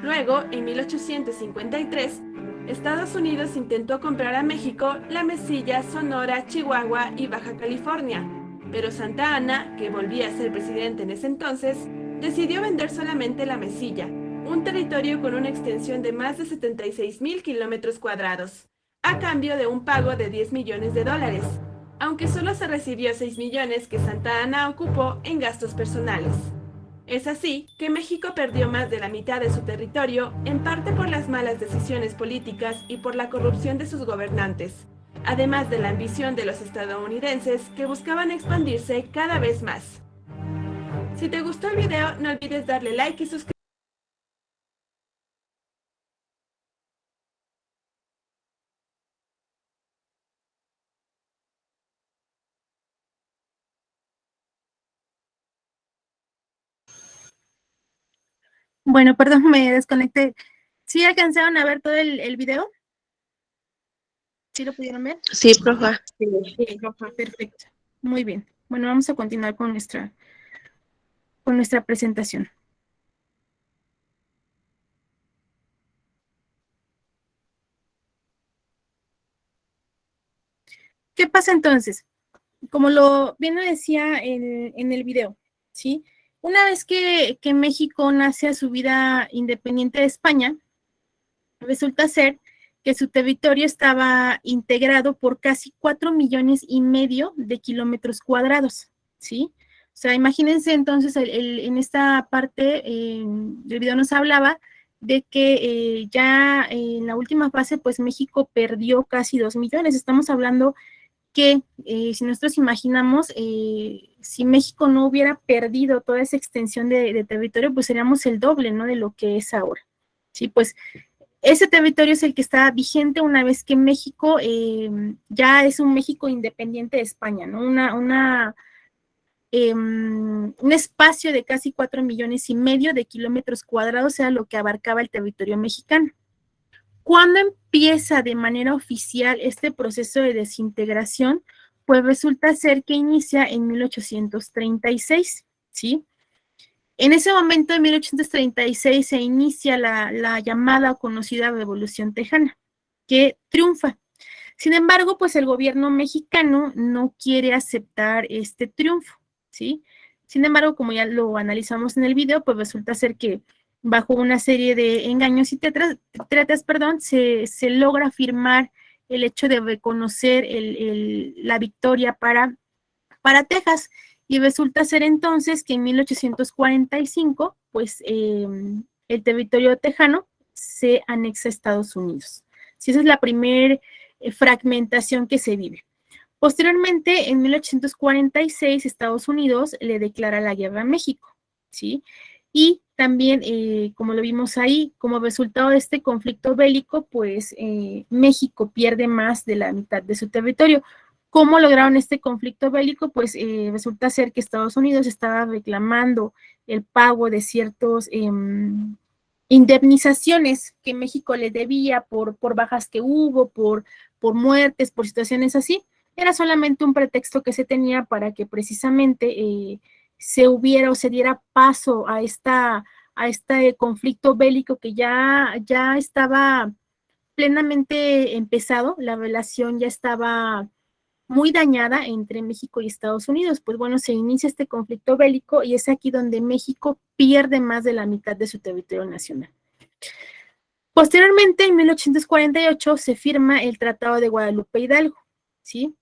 Luego, en 1853, Estados Unidos intentó comprar a México la Mesilla, Sonora, Chihuahua y Baja California, pero Santa Anna, que volvía a ser presidente en ese entonces, decidió vender solamente la Mesilla, un territorio con una extensión de más de 76,000 kilómetros cuadrados, a cambio de un pago de $10 millones, aunque solo se recibió 6 millones que Santa Anna ocupó en gastos personales. Es así que México perdió más de la mitad de su territorio, en parte por las malas decisiones políticas y por la corrupción de sus gobernantes, además de la ambición de los estadounidenses que buscaban expandirse cada vez más. Si te gustó el video, no olvides darle like y suscribirte. Bueno, perdón, me desconecté. ¿Sí alcanzaron a ver todo el video? ¿Sí lo pudieron ver? Sí, profa. Sí, perfecto. Muy bien. Bueno, vamos a continuar con nuestra presentación. ¿Qué pasa entonces? Como lo bien lo decía en el video, ¿sí? Una vez que México nace a su vida independiente de España, resulta ser que su territorio estaba integrado por casi 4,5 millones de kilómetros cuadrados, ¿sí? O sea, imagínense entonces, en esta parte del video nos hablaba de que ya en la última fase, pues México perdió casi 2 millones. Estamos hablando que si nosotros imaginamos, si México no hubiera perdido toda esa extensión de territorio, pues seríamos el doble, ¿no? De lo que es ahora. Sí, pues ese territorio es el que está vigente una vez que México ya es un México independiente de España, ¿no? Un espacio de casi 4,5 millones de kilómetros cuadrados era lo que abarcaba el territorio mexicano. ¿Cuándo empieza de manera oficial este proceso de desintegración? Pues resulta ser que inicia en 1836, ¿sí? En ese momento, en 1836, se inicia la llamada o conocida Revolución Tejana, que triunfa. Sin embargo, pues el gobierno mexicano no quiere aceptar este triunfo, ¿sí? Sin embargo, como ya lo analizamos en el video, pues resulta ser que bajo una serie de engaños y tretas, se logra firmar el hecho de reconocer la victoria para Texas. Y resulta ser entonces que en 1845, pues el territorio tejano se anexa a Estados Unidos. Sí, esa es la primera fragmentación que se vive. Posteriormente, en 1846, Estados Unidos le declara la guerra a México, ¿sí? Y también, como lo vimos ahí, como resultado de este conflicto bélico, pues México pierde más de la mitad de su territorio. ¿Cómo lograron este conflicto bélico? Pues resulta ser que Estados Unidos estaba reclamando el pago de ciertos indemnizaciones que México le debía por bajas que hubo, por muertes, por situaciones así. Era solamente un pretexto que se tenía para que precisamente se diera paso a este conflicto bélico que ya estaba plenamente empezado, la relación ya estaba muy dañada entre México y Estados Unidos. Pues bueno, se inicia este conflicto bélico y es aquí donde México pierde más de la mitad de su territorio nacional. Posteriormente, en 1848, se firma el Tratado de Guadalupe Hidalgo, ¿sí?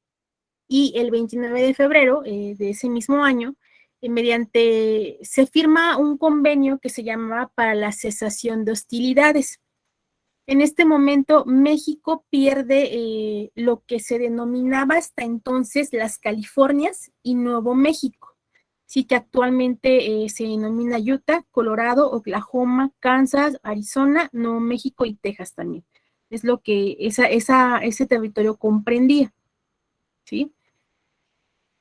Y el 29 de febrero de ese mismo año, se firma un convenio que se llamaba para la cesación de hostilidades. En este momento, México pierde lo que se denominaba hasta entonces las Californias y Nuevo México, sí, que actualmente se denomina Utah, Colorado, Oklahoma, Kansas, Arizona, Nuevo México y Texas también. Es lo que ese territorio comprendía, ¿sí?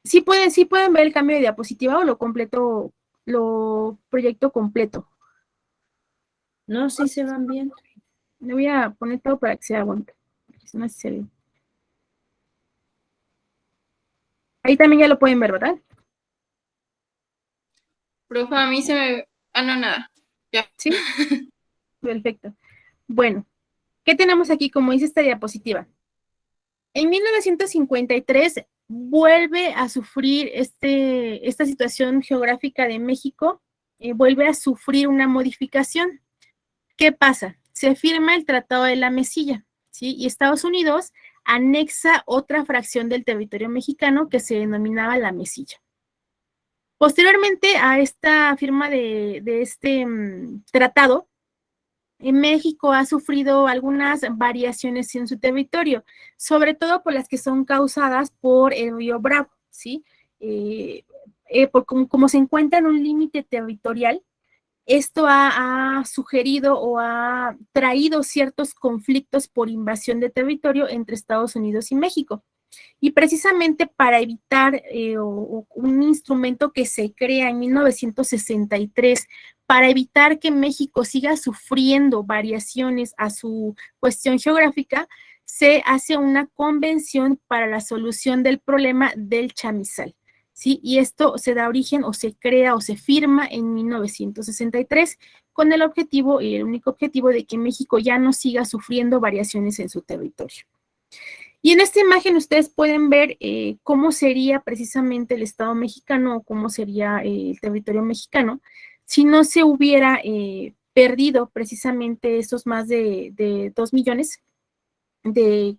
Sí pueden ver el cambio de diapositiva o lo proyecto completo. No, sí se van bien. Le voy a poner todo para que se aguante. No sé si se ve. Ahí también ya lo pueden ver, ¿verdad? Profe, a mí se me... Ah, no, nada. Ya. Sí. Perfecto. Bueno, ¿qué tenemos aquí como dice esta diapositiva? En 1953 vuelve a sufrir esta situación geográfica de México, vuelve a sufrir una modificación. ¿Qué pasa? Se firma el Tratado de la Mesilla, ¿sí? Y Estados Unidos anexa otra fracción del territorio mexicano que se denominaba la Mesilla. Posteriormente a esta firma de este tratado, en México ha sufrido algunas variaciones en su territorio, sobre todo por las que son causadas por el río Bravo, ¿sí? Como se encuentra en un límite territorial, esto ha sugerido o ha traído ciertos conflictos por invasión de territorio entre Estados Unidos y México. Y precisamente para evitar un instrumento que se crea en 1963, para evitar que México siga sufriendo variaciones a su cuestión geográfica, se hace una convención para la solución del problema del chamizal. ¿Sí? Y esto se da origen o se crea o se firma en 1963 con el objetivo y el único objetivo de que México ya no siga sufriendo variaciones en su territorio. Y en esta imagen ustedes pueden ver cómo sería precisamente el Estado mexicano o cómo sería el territorio mexicano si no se hubiera perdido precisamente esos más de 2 millones de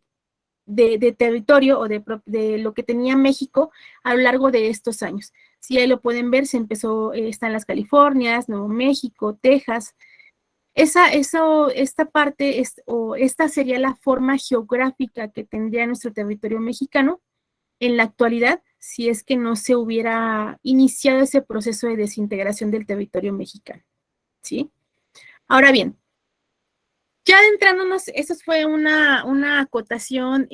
territorio o de lo que tenía México a lo largo de estos años. Si ahí lo pueden ver, se empezó, están las Californias, Nuevo México, Texas. Esta parte o esta sería la forma geográfica que tendría nuestro territorio mexicano en la actualidad si es que no se hubiera iniciado ese proceso de desintegración del territorio mexicano, ¿sí? Ahora bien, ya adentrándonos, eso fue una acotación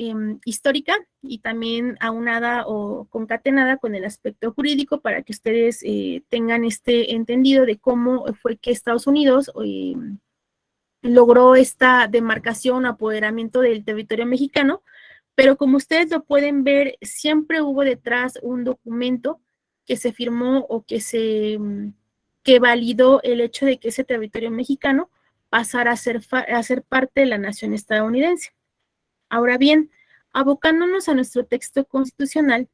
histórica y también aunada o concatenada con el aspecto jurídico para que ustedes tengan este entendido de cómo fue que Estados Unidos logró esta demarcación o apoderamiento del territorio mexicano, pero como ustedes lo pueden ver, siempre hubo detrás un documento que se firmó o que validó el hecho de que ese territorio mexicano pasara a ser parte de la nación estadounidense. Ahora bien, abocándonos a nuestro texto constitucional,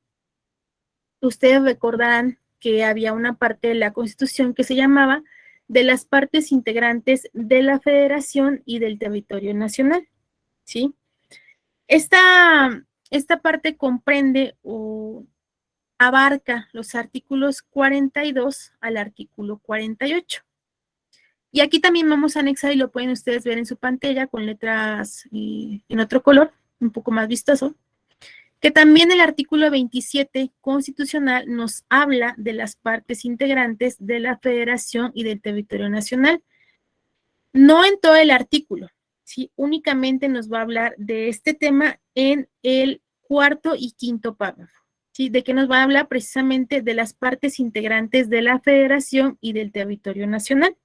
ustedes recordarán que había una parte de la Constitución que se llamaba de las partes integrantes de la Federación y del territorio nacional, ¿sí? Esta parte comprende o abarca los artículos 42 al artículo 48. Y aquí también vamos a anexar, y lo pueden ustedes ver en su pantalla con letras en otro color, un poco más vistoso, que también el artículo 27 constitucional nos habla de las partes integrantes de la Federación y del territorio nacional. No en todo el artículo, ¿sí? Únicamente nos va a hablar de este tema en el cuarto y quinto párrafo, ¿sí? De que nos va a hablar precisamente de las partes integrantes de la Federación y del territorio nacional.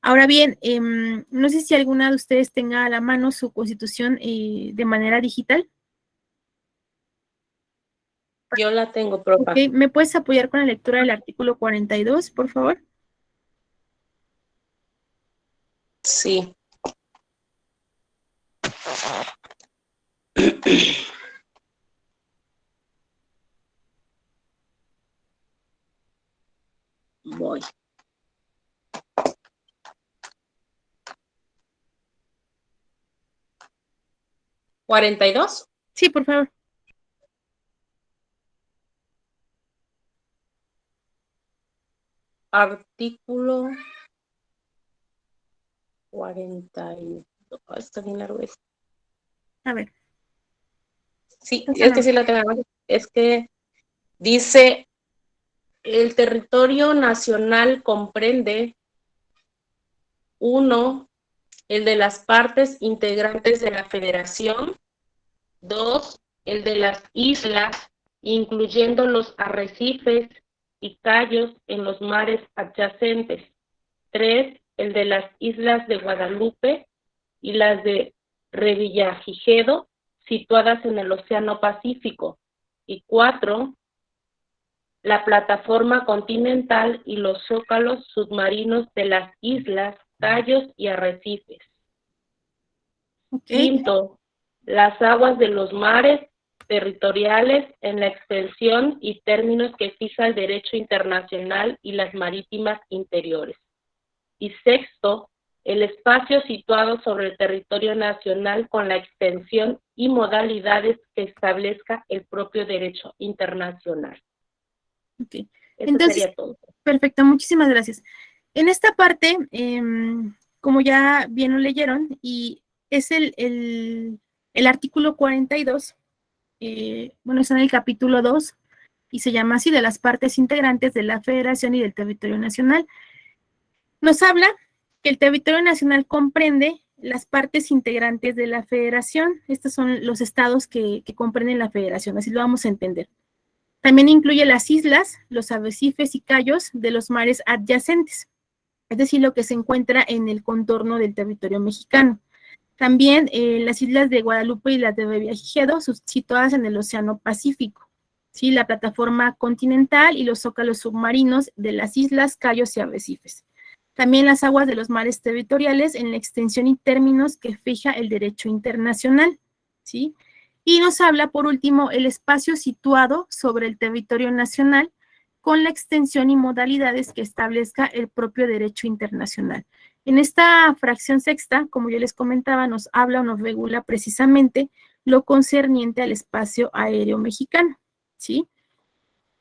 Ahora bien, no sé si alguna de ustedes tenga a la mano su constitución de manera digital. Yo la tengo, profe. Okay. ¿Me puedes apoyar con la lectura del artículo 42, por favor? Sí. Voy. ¿42? Sí, por favor. Artículo 42. Está bien largo esto. A ver. Sí, es que sí la tengo. Es que dice, el territorio nacional comprende 1, el de las partes integrantes de la Federación; 2, el de las islas, incluyendo los arrecifes y cayos en los mares adyacentes; 3, el de las islas de Guadalupe y las de Revillagigedo, situadas en el Océano Pacífico; Y 4, la plataforma continental y los zócalos submarinos de las islas, cayos y arrecifes. Ok. 5, las aguas de los mares territoriales en la extensión y términos que fija el derecho internacional y las marítimas interiores. Y 6, el espacio situado sobre el territorio nacional con la extensión y modalidades que establezca el propio derecho internacional. Ok. Eso Entonces, sería todo. perfecto, muchísimas gracias. En esta parte, como ya bien lo leyeron, y es el artículo 42, bueno, está en el capítulo 2, y se llama así, de las partes integrantes de la Federación y del territorio nacional. Nos habla que el territorio nacional comprende las partes integrantes de la Federación. Estos son los estados que comprenden la Federación, así lo vamos a entender. También incluye las islas, los arrecifes y cayos de los mares adyacentes, es decir, lo que se encuentra en el contorno del territorio mexicano. También las islas de Guadalupe y las de Revillagigedo, situadas en el Océano Pacífico, ¿sí? La plataforma continental y los zócalos submarinos de las islas, cayos y arrecifes. También las aguas de los mares territoriales en la extensión y términos que fija el derecho internacional, ¿sí? Y nos habla, por último, el espacio situado sobre el territorio nacional con la extensión y modalidades que establezca el propio derecho internacional. En esta fracción sexta, como yo les comentaba, nos habla o nos regula precisamente lo concerniente al espacio aéreo mexicano, ¿sí?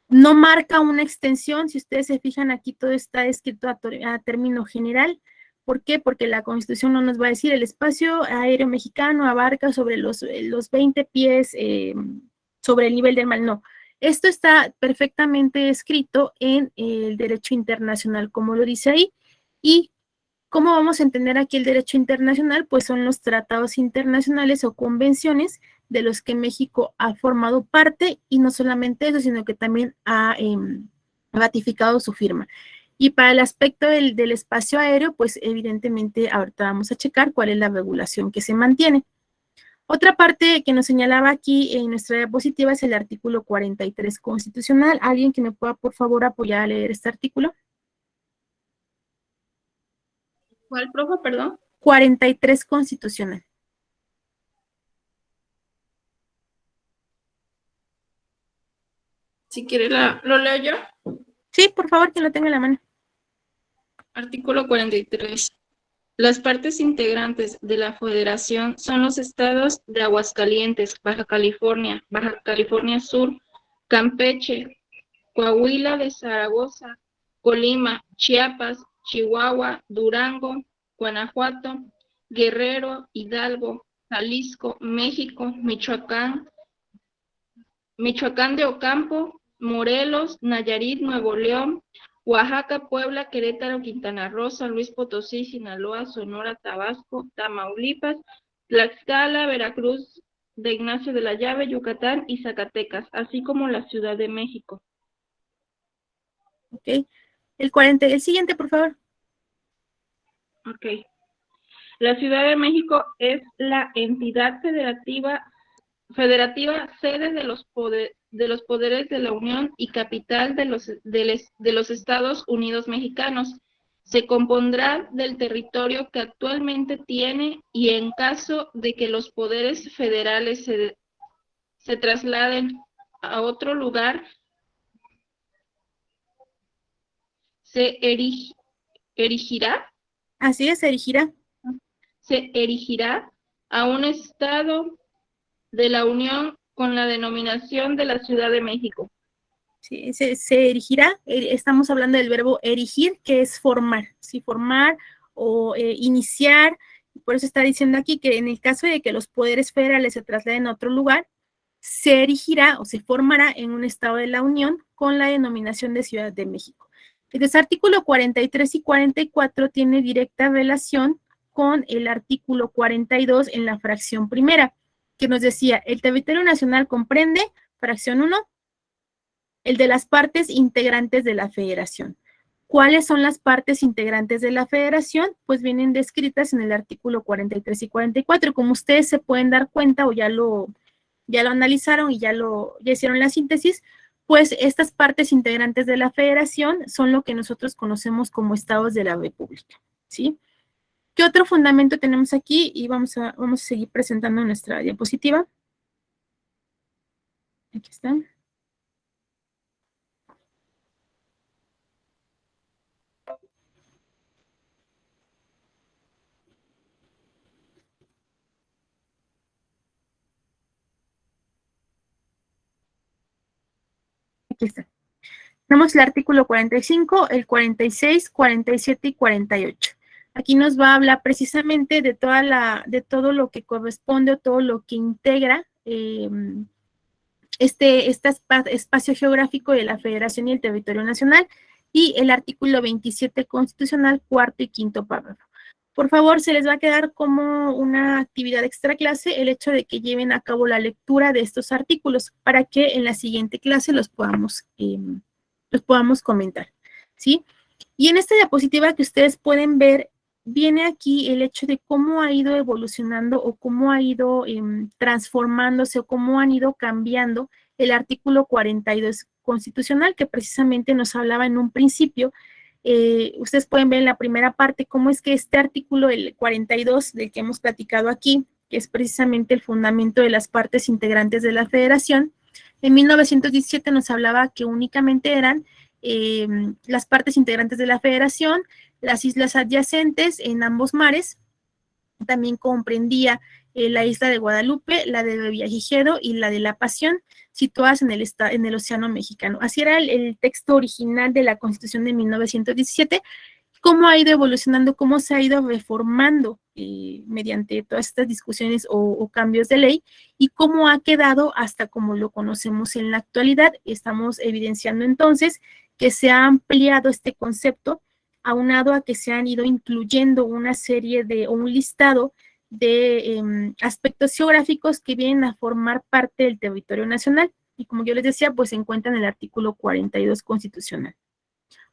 No marca una extensión, si ustedes se fijan aquí todo está escrito a término general. ¿Por qué? Porque la Constitución no nos va a decir el espacio aéreo mexicano abarca sobre los 20 pies sobre el nivel del mar, no. Esto está perfectamente escrito en el derecho internacional, como lo dice ahí. ¿Y cómo vamos a entender aquí el derecho internacional? Pues son los tratados internacionales o convenciones de los que México ha formado parte, y no solamente eso, sino que también ha ratificado su firma. Y para el aspecto del espacio aéreo, pues evidentemente ahorita vamos a checar cuál es la regulación que se mantiene. Otra parte que nos señalaba aquí en nuestra diapositiva es el artículo 43 constitucional. ¿Alguien que me pueda, por favor, apoyar a leer este artículo? ¿Cuál, profe, perdón? 43 constitucional. Si quiere, lo leo yo. Sí, por favor, que lo tenga en la mano. Artículo 43. Las partes integrantes de la Federación son los estados de Aguascalientes, Baja California Sur, Campeche, Coahuila de Zaragoza, Colima, Chiapas, Chihuahua, Durango, Guanajuato, Guerrero, Hidalgo, Jalisco, México, Michoacán de Ocampo, Morelos, Nayarit, Nuevo León, Oaxaca, Puebla, Querétaro, Quintana Roo, San Luis Potosí, Sinaloa, Sonora, Tabasco, Tamaulipas, Tlaxcala, Veracruz de Ignacio de la Llave, Yucatán y Zacatecas, así como la Ciudad de México. Ok. El siguiente, por favor. Ok. La Ciudad de México es la entidad federativa sede de los poderes de la Unión y capital de los Estados Unidos mexicanos. Se compondrá del territorio que actualmente tiene, y en caso de que los poderes federales se trasladen a otro lugar, se erigirá Así es, se erigirá. a un estado de la Unión con la denominación de la Ciudad de México. Sí, se erigirá. Estamos hablando del verbo erigir, que es formar, ¿sí? Formar o iniciar. Por eso está diciendo aquí que en el caso de que los poderes federales se trasladen a otro lugar, se erigirá o se formará en un estado de la Unión con la denominación de Ciudad de México. Entonces, artículo 43 y 44 tiene directa relación con el artículo 42 en la fracción primera, que nos decía, el territorio nacional comprende, fracción 1, el de las partes integrantes de la federación. ¿Cuáles son las partes integrantes de la federación? Pues vienen descritas en el artículo 43 y 44. Como ustedes se pueden dar cuenta o ya lo ya lo analizaron y ya hicieron la síntesis, pues estas partes integrantes de la federación son lo que nosotros conocemos como estados de la república, ¿sí? ¿Qué otro fundamento tenemos aquí? Y vamos a seguir presentando nuestra diapositiva. Aquí está. Aquí está. Tenemos el artículo 45, el 46, 47 y 48. Aquí nos va a hablar precisamente de todo lo que corresponde o todo lo que integra este espacio geográfico de la Federación y el territorio nacional, y el artículo 27 constitucional, cuarto y quinto párrafo. Por favor, se les va a quedar como una actividad extra clase el hecho de que lleven a cabo la lectura de estos artículos para que en la siguiente clase los podamos comentar, ¿sí? Y en esta diapositiva que ustedes pueden ver, viene aquí el hecho de cómo ha ido evolucionando o cómo ha ido transformándose o cómo han ido cambiando el artículo 42 constitucional, que precisamente nos hablaba en un principio. Ustedes pueden ver en la primera parte cómo es que este artículo, el 42, del que hemos platicado aquí, que es precisamente el fundamento de las partes integrantes de la federación, en 1917 nos hablaba que únicamente eran las partes integrantes de la federación, las islas adyacentes en ambos mares, también comprendía la isla de Guadalupe, la de Revillagigedo y la de La Pasión, situadas en el Océano Mexicano. Así era el texto original de la Constitución de 1917, cómo ha ido evolucionando, cómo se ha ido reformando mediante todas estas discusiones o cambios de ley, y cómo ha quedado hasta como lo conocemos en la actualidad. Estamos evidenciando entonces que se ha ampliado este concepto, aunado a que se han ido incluyendo una serie o un listado de aspectos geográficos que vienen a formar parte del territorio nacional, y como yo les decía, pues se encuentra en el artículo 42 constitucional.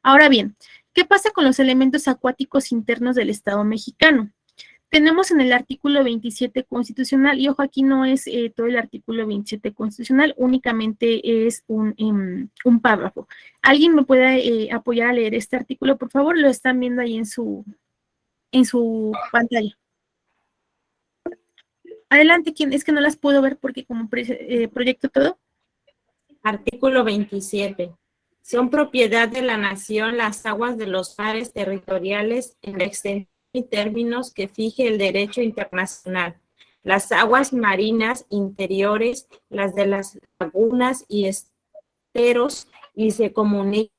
Ahora bien, ¿qué pasa con los elementos acuáticos internos del Estado mexicano? Tenemos en el artículo 27 constitucional, y ojo, aquí no es todo el artículo 27 constitucional, únicamente es un párrafo. ¿Alguien me puede apoyar a leer este artículo, por favor? Lo están viendo ahí en su pantalla. Adelante, ¿quién? Es que no las puedo ver porque como proyecto todo. Artículo 27. Son propiedad de la nación las aguas de los mares territoriales en la extensión y términos que fije el derecho internacional. Las aguas marinas interiores, las de las lagunas y esteros, y se comunican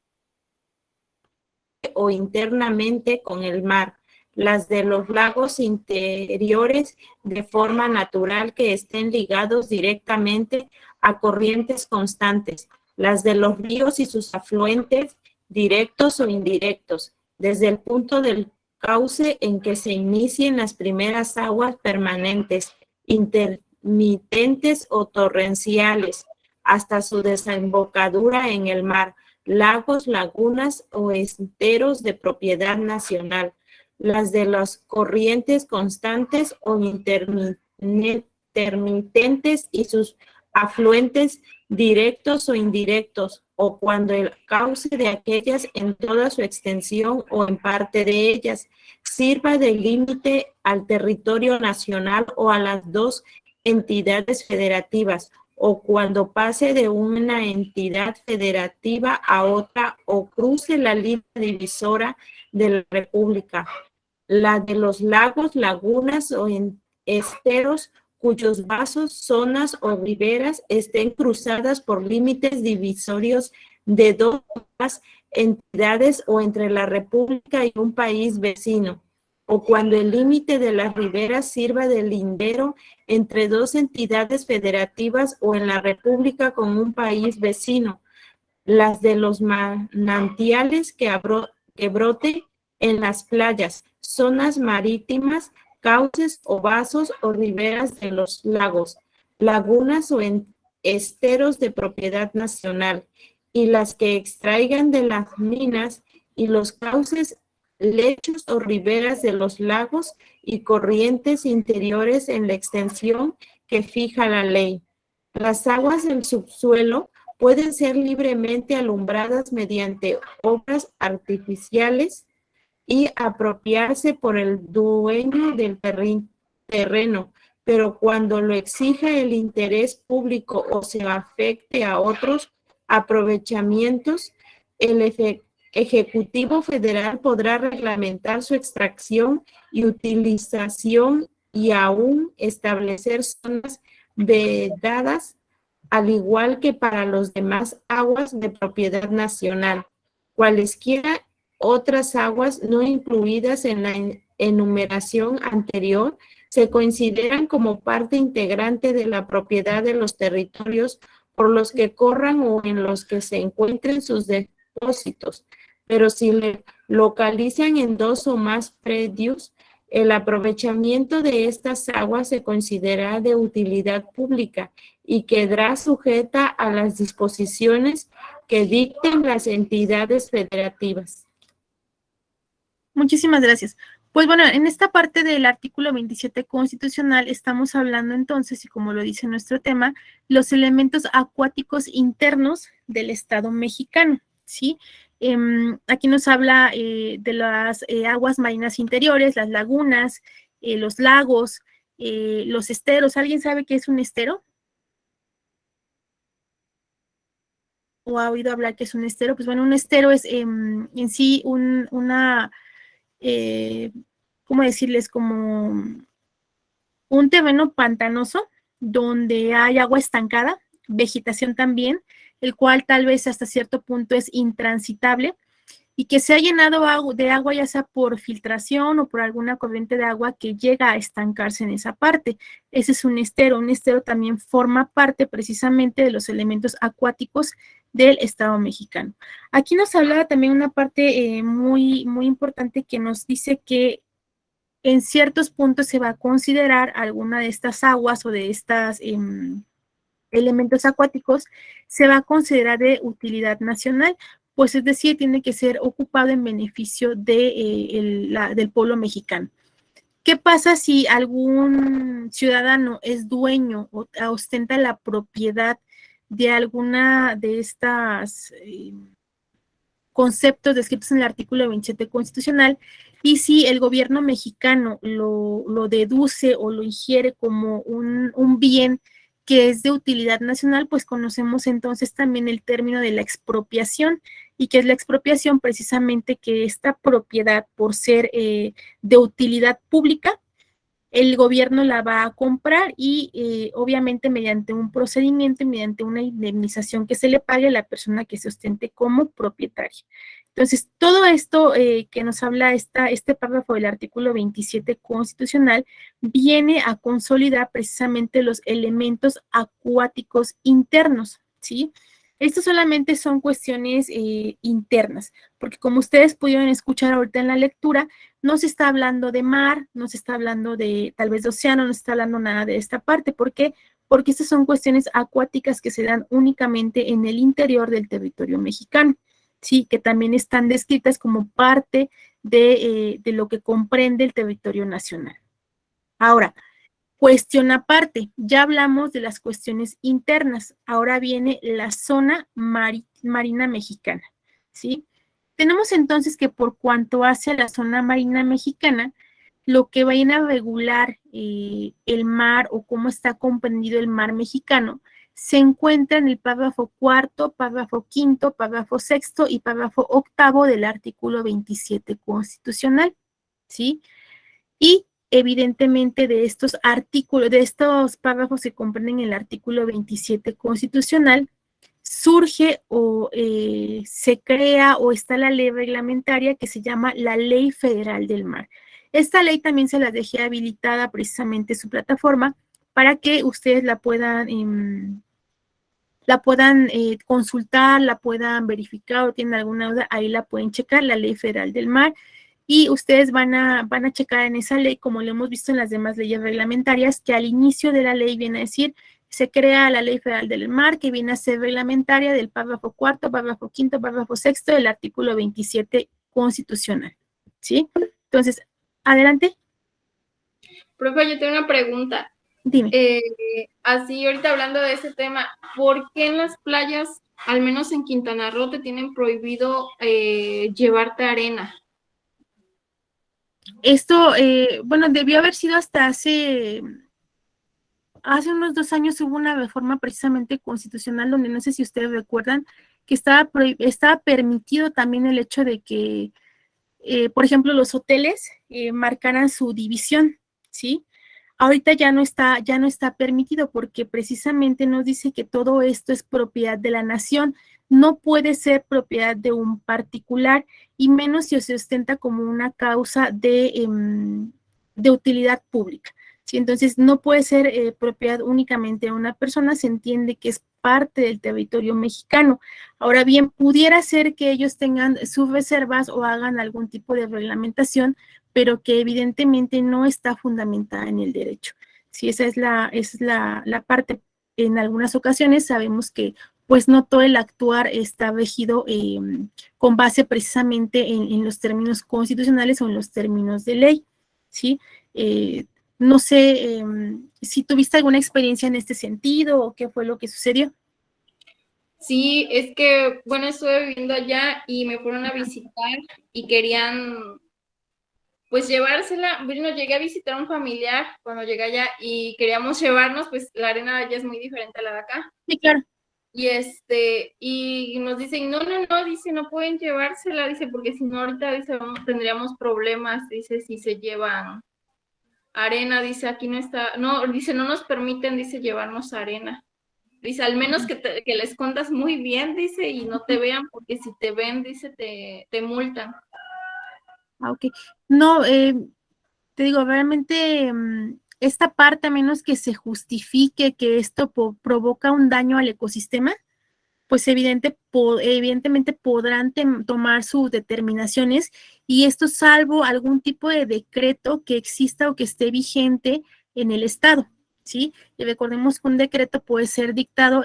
o internamente con el mar. Las de los lagos interiores de forma natural que estén ligados directamente a corrientes constantes. Las de los ríos y sus afluentes, directos o indirectos, desde el punto del cauce en que se inicien las primeras aguas permanentes, intermitentes o torrenciales, hasta su desembocadura en el mar, lagos, lagunas o esteros de propiedad nacional. Las de las corrientes constantes o intermitentes y sus afluentes directos o indirectos, o cuando el cauce de aquellas en toda su extensión o en parte de ellas sirva de límite al territorio nacional o a las dos entidades federativas, o cuando pase de una entidad federativa a otra o cruce la línea divisora de la República. La de los lagos, lagunas o esteros cuyos vasos, zonas o riberas estén cruzadas por límites divisorios de dos entidades o entre la República y un país vecino, o cuando el límite de las riberas sirva de lindero entre dos entidades federativas o en la República con un país vecino. Las de los manantiales que broten en las playas, zonas marítimas, cauces o vasos o riberas de los lagos, lagunas o esteros de propiedad nacional, y las que extraigan de las minas y los cauces, lechos o riberas de los lagos y corrientes interiores en la extensión que fija la ley. Las aguas del subsuelo pueden ser libremente alumbradas mediante obras artificiales y apropiarse por el dueño del terreno, pero cuando lo exija el interés público o se afecte a otros aprovechamientos, el Ejecutivo Federal podrá reglamentar su extracción y utilización y aún establecer zonas vedadas, al igual que para los demás aguas de propiedad nacional. Cualesquiera otras aguas no incluidas en la enumeración anterior se consideran como parte integrante de la propiedad de los territorios por los que corran o en los que se encuentren sus depósitos, pero si le localizan en dos o más predios, el aprovechamiento de estas aguas se considera de utilidad pública y quedará sujeta a las disposiciones que dicten las entidades federativas. Muchísimas gracias. Pues bueno, en esta parte del artículo 27 constitucional estamos hablando entonces, y como lo dice nuestro tema, los elementos acuáticos internos del Estado mexicano, ¿sí? Aquí nos habla de las aguas marinas interiores, las lagunas, los lagos, los esteros. ¿Alguien sabe qué es un estero? ¿O ha oído hablar que es un estero? Pues bueno, un estero es en sí una... ¿cómo decirles? Como un terreno pantanoso donde hay agua estancada, vegetación también, el cual tal vez hasta cierto punto es intransitable y que se ha llenado de agua ya sea por filtración o por alguna corriente de agua que llega a estancarse en esa parte. Ese es un estero. Un estero también forma parte precisamente de los elementos acuáticos del Estado mexicano. Aquí nos hablaba también una parte muy, muy importante que nos dice que en ciertos puntos se va a considerar alguna de estas aguas o de estos elementos acuáticos, se va a considerar de utilidad nacional, pues es decir, tiene que ser ocupado en beneficio del pueblo mexicano. ¿Qué pasa si algún ciudadano es dueño o ostenta la propiedad de alguna de estas conceptos descritos en el artículo 27 constitucional, y si el gobierno mexicano lo deduce o lo ingiere como un bien que es de utilidad nacional, pues conocemos entonces también el término de la expropiación, y que es la expropiación precisamente que esta propiedad, por ser de utilidad pública, el gobierno la va a comprar y obviamente mediante un procedimiento, mediante una indemnización que se le pague a la persona que se ostente como propietaria. Entonces, todo esto que nos habla este párrafo del artículo 27 constitucional viene a consolidar precisamente los elementos acuáticos internos, ¿sí? Estos solamente son cuestiones internas, porque como ustedes pudieron escuchar ahorita en la lectura, no se está hablando de mar, no se está hablando de tal vez de océano, no se está hablando nada de esta parte. ¿Por qué? Porque estas son cuestiones acuáticas que se dan únicamente en el interior del territorio mexicano, ¿sí? Que también están descritas como parte de lo que comprende el territorio nacional. Ahora, cuestión aparte, ya hablamos de las cuestiones internas, ahora viene la zona marina mexicana, ¿sí? Tenemos entonces que por cuanto hace a la zona marina mexicana, lo que vayan a regular el mar o cómo está comprendido el mar mexicano, se encuentra en el párrafo 4, párrafo 5, párrafo 6 y párrafo 8 del artículo 27 constitucional, ¿sí? Y evidentemente de estos artículos, de estos párrafos que comprenden el artículo 27 constitucional, surge o se crea o está la ley reglamentaria que se llama la Ley Federal del Mar. Esta ley también se la dejé habilitada precisamente su plataforma para que ustedes la puedan consultar, la puedan verificar o tienen alguna duda, ahí la pueden checar, la Ley Federal del Mar. Y ustedes van a checar en esa ley, como lo hemos visto en las demás leyes reglamentarias, que al inicio de la ley viene a decir, se crea la Ley Federal del Mar, que viene a ser reglamentaria del párrafo 4, párrafo 5, párrafo 6 del artículo 27 constitucional, ¿sí? Entonces, adelante. Profe, yo tengo una pregunta. Dime. Así, ahorita hablando de ese tema, ¿por qué en las playas, al menos en Quintana Roo, te tienen prohibido llevarte arena? Esto, bueno, debió haber sido hasta hace unos 2 años hubo una reforma precisamente constitucional donde no sé si ustedes recuerdan que estaba permitido también el hecho de que, por ejemplo, los hoteles marcaran su división, ¿sí? Ahorita ya no está permitido porque precisamente nos dice que todo esto es propiedad de la nación, no puede ser propiedad de un particular y menos si se ostenta como una causa de utilidad pública. ¿Sí? Entonces, no puede ser propiedad únicamente de una persona, se entiende que es parte del territorio mexicano. Ahora bien, pudiera ser que ellos tengan sus reservas o hagan algún tipo de reglamentación, pero que evidentemente no está fundamentada en el derecho. Sí, esa es la parte. En algunas ocasiones sabemos que pues no todo el actuar está regido con base precisamente en los términos constitucionales o en los términos de ley, ¿sí? No sé si tuviste alguna experiencia en este sentido o qué fue lo que sucedió. Sí, es que, bueno, estuve viviendo allá y me fueron a visitar y querían, pues, llevársela. Bueno, llegué a visitar a un familiar cuando llegué allá y queríamos llevarnos, pues, la arena de allá es muy diferente a la de acá. Sí, claro. Y nos dicen, no, dice, no pueden llevársela, dice, porque si no ahorita, dice, tendríamos problemas, dice, si se llevan arena, dice, aquí no está, no, dice, no nos permiten, dice, llevarnos arena. Dice, al menos que la escondas muy bien, dice, y no te vean, porque si te ven, dice, te multan. Ah, ok. No, te digo, realmente esta parte, a menos que se justifique que esto provoca un daño al ecosistema, pues evidentemente podrán tomar sus determinaciones y esto salvo algún tipo de decreto que exista o que esté vigente en el Estado, ¿sí? Y recordemos que un decreto puede ser dictado,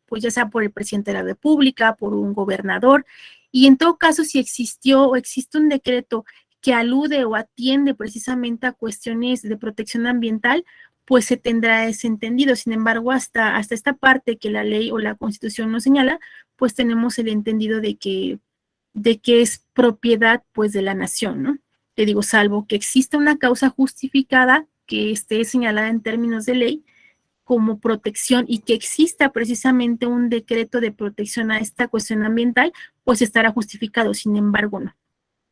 pues ya sea por el presidente de la República, por un gobernador, y en todo caso, si existió o existe un decreto que alude o atiende precisamente a cuestiones de protección ambiental, pues se tendrá ese entendido. Sin embargo, hasta esta parte que la ley o la constitución nos señala, pues tenemos el entendido de que es propiedad pues de la nación, ¿no? Te digo, salvo que exista una causa justificada que esté señalada en términos de ley como protección y que exista precisamente un decreto de protección a esta cuestión ambiental, pues estará justificado, sin embargo, no.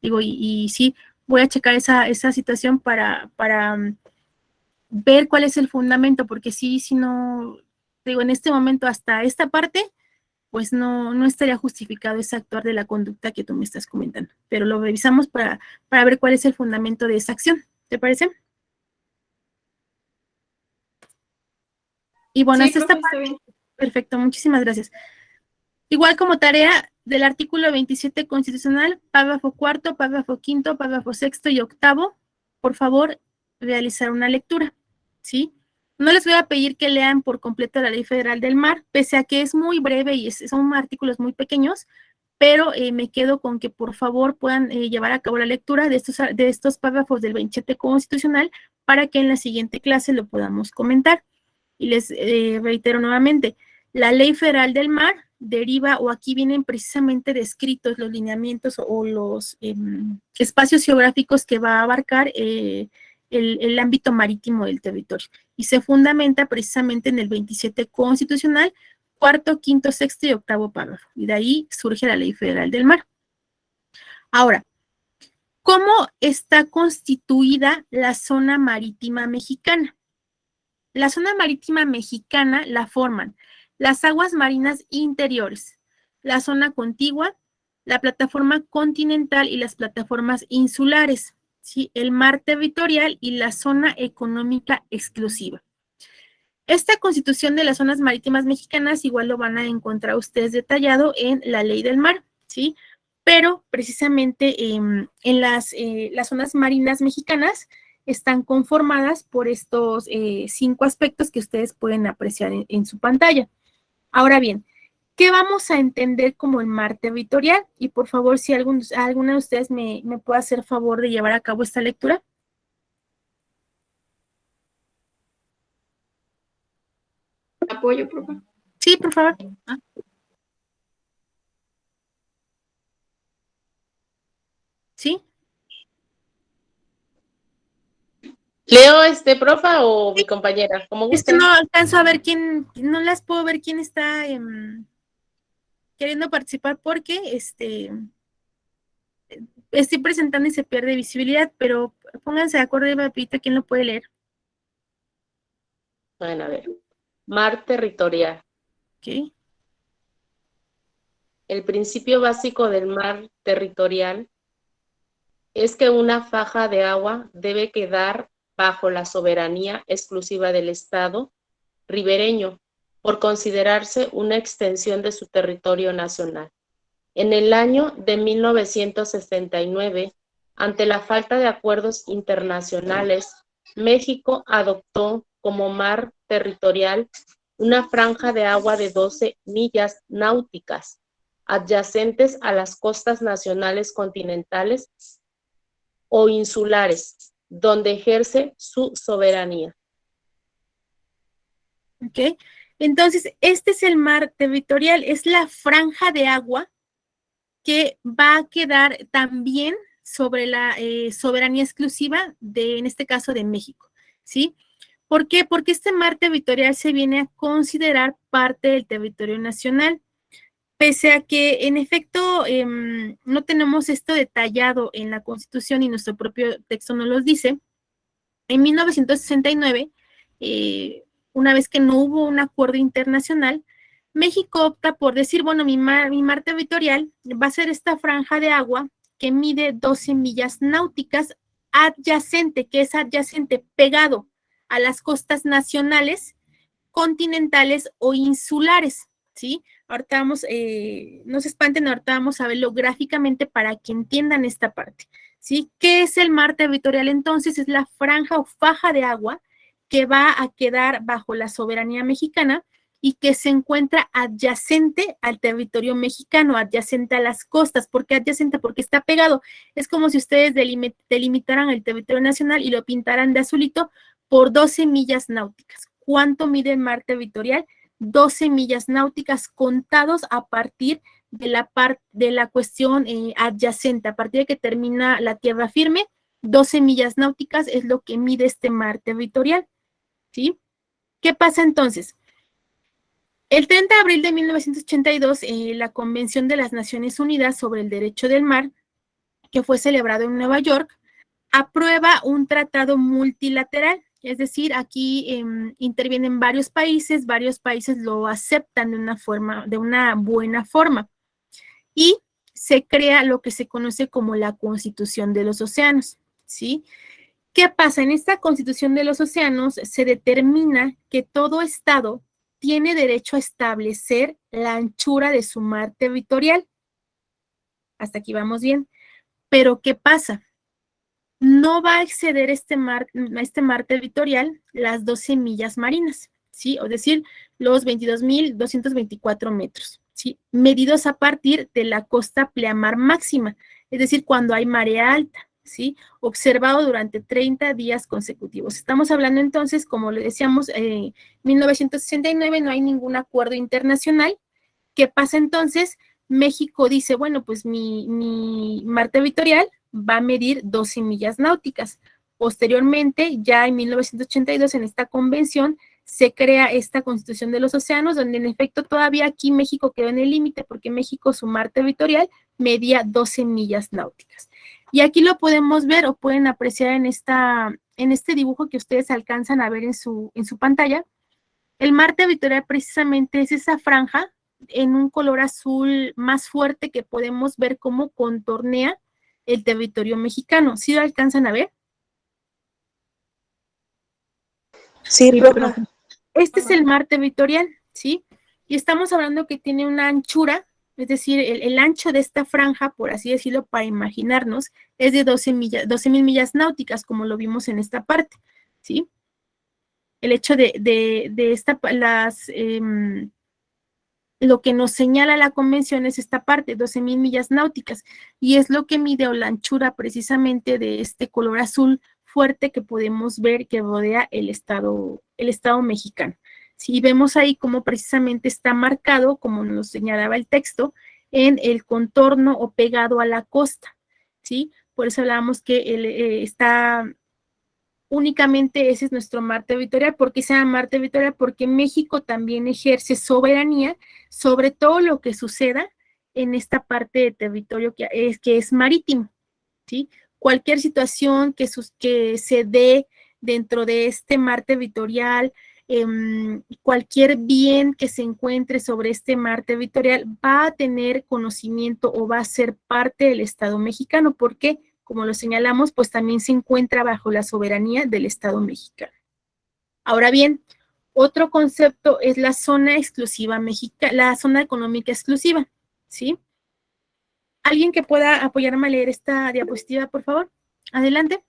Digo, y sí, voy a checar esa situación para ver cuál es el fundamento, porque si no, digo, en este momento hasta esta parte, pues no estaría justificado ese actuar de la conducta que tú me estás comentando, pero lo revisamos para ver cuál es el fundamento de esa acción, ¿te parece? Y bueno, Sí, hasta esta profe, está parte, bien. perfecto, muchísimas gracias. Igual como tarea del artículo 27 constitucional, párrafo cuarto, párrafo quinto, párrafo sexto y octavo, por favor, realizar una lectura, ¿sí? No les voy a pedir que lean por completo la Ley Federal del Mar, pese a que es muy breve y son artículos muy pequeños, pero me quedo con que por favor puedan llevar a cabo la lectura de estos párrafos del 27 constitucional para que en la siguiente clase lo podamos comentar. Y les reitero nuevamente, la Ley Federal del Mar deriva o aquí vienen precisamente descritos los lineamientos o los espacios geográficos que va a abarcar el ámbito marítimo del territorio y se fundamenta precisamente en el 27 constitucional, cuarto, quinto, sexto y octavo párrafo. Y de ahí surge la Ley Federal del Mar. Ahora, ¿cómo está constituida la zona marítima mexicana? La zona marítima mexicana la forman las aguas marinas interiores, la zona contigua, la plataforma continental y las plataformas insulares, ¿sí? El mar territorial y la zona económica exclusiva. Esta constitución de las zonas marítimas mexicanas igual lo van a encontrar ustedes detallado en la Ley del Mar, ¿sí? Pero precisamente en las zonas marinas mexicanas están conformadas por estos 5 aspectos que ustedes pueden apreciar en su pantalla. Ahora bien, ¿qué vamos a entender como el mar territorial? Y por favor, si alguna de ustedes me puede hacer favor de llevar a cabo esta lectura. Apoyo, profe. Sí, por favor. ¿Sí? ¿Leo profa o mi compañera? Como Es que gusten. no alcanzo a ver no las puedo ver quién está queriendo participar porque estoy presentando y se pierde visibilidad, pero pónganse de acuerdo y rapidito quién lo puede leer. Bueno, a ver. Mar territorial. ¿Ok? El principio básico del mar territorial es que una faja de agua debe quedar bajo la soberanía exclusiva del Estado ribereño, por considerarse una extensión de su territorio nacional. En el año de 1969, ante la falta de acuerdos internacionales, México adoptó como mar territorial una franja de agua de 12 millas náuticas, adyacentes a las costas nacionales continentales o insulares, donde ejerce su soberanía. ¿Ok? Entonces, este es el mar territorial, es la franja de agua que va a quedar también sobre la soberanía exclusiva en este caso, de México, ¿sí? ¿Por qué? Porque este mar territorial se viene a considerar parte del territorio nacional, pese a que, en efecto, no tenemos esto detallado en la Constitución y nuestro propio texto nos lo dice. En 1969, una vez que no hubo un acuerdo internacional, México opta por decir, bueno, mi mar territorial va a ser esta franja de agua que mide 12 millas náuticas adyacente, que es adyacente, pegado a las costas nacionales, continentales o insulares, ¿sí? Ahorita vamos, no se espanten, ahorita vamos a verlo gráficamente para que entiendan esta parte, ¿sí? ¿Qué es el mar territorial entonces? Es la franja o faja de agua que va a quedar bajo la soberanía mexicana y que se encuentra adyacente al territorio mexicano, adyacente a las costas. ¿Por qué adyacente? Porque está pegado. Es como si ustedes delimitaran el territorio nacional y lo pintaran de azulito por 12 millas náuticas. ¿Cuánto mide el mar territorial? 12 millas náuticas contados a partir de la cuestión adyacente, a partir de que termina la tierra firme, 12 millas náuticas es lo que mide este mar territorial, ¿sí? ¿Qué pasa entonces? El 30 de abril de 1982, la Convención de las Naciones Unidas sobre el Derecho del Mar, que fue celebrado en Nueva York, aprueba un tratado multilateral, es decir, aquí intervienen varios países lo aceptan de una buena forma, y se crea lo que se conoce como la Constitución de los Océanos, ¿sí? ¿Qué pasa? En esta Constitución de los Océanos se determina que todo estado tiene derecho a establecer la anchura de su mar territorial. Hasta aquí vamos bien. Pero ¿qué pasa? No va a exceder este mar territorial las 12 millas marinas, ¿sí? Es decir, los 22.224 metros, ¿sí? Medidos a partir de la costa pleamar máxima, es decir, cuando hay marea alta, ¿sí? Observado durante 30 días consecutivos. Estamos hablando entonces, como le decíamos, 1969 no hay ningún acuerdo internacional. ¿Qué pasa entonces? México dice, bueno, pues mi mar territorial va a medir 12 millas náuticas. Posteriormente, ya en 1982, en esta convención, se crea esta Constitución de los Océanos, donde en efecto todavía aquí México quedó en el límite, porque México, su mar territorial, medía 12 millas náuticas. Y aquí lo podemos ver o pueden apreciar en este dibujo que ustedes alcanzan a ver en su pantalla. El mar territorial precisamente es esa franja en un color azul más fuerte que podemos ver cómo contornea el territorio mexicano. ¿Sí lo alcanzan a ver? Sí, profe. Este es el mar territorial, ¿sí? Y estamos hablando que tiene una anchura, es decir, el ancho de esta franja, por así decirlo, para imaginarnos, es de 12.000 millas náuticas, como lo vimos en esta parte, ¿sí? El hecho lo que nos señala la convención es esta parte, 12.000 millas náuticas, y es lo que mide o la anchura precisamente de este color azul fuerte que podemos ver que rodea el estado mexicano, Sí, vemos ahí cómo precisamente está marcado, como nos señalaba el texto, en el contorno o pegado a la costa, ¿sí? Por eso hablábamos que está únicamente ese es nuestro mar territorial. ¿Por qué se llama mar territorial? Porque México también ejerce soberanía sobre todo lo que suceda en esta parte de territorio que es marítimo, ¿sí? Cualquier situación que se dé dentro de este mar territorial, cualquier bien que se encuentre sobre este mar territorial va a tener conocimiento o va a ser parte del Estado mexicano, porque, como lo señalamos, pues también se encuentra bajo la soberanía del Estado mexicano. Ahora bien, otro concepto es la zona exclusiva mexicana, la zona económica exclusiva, ¿sí? ¿Alguien que pueda apoyarme a leer esta diapositiva, por favor? Adelante.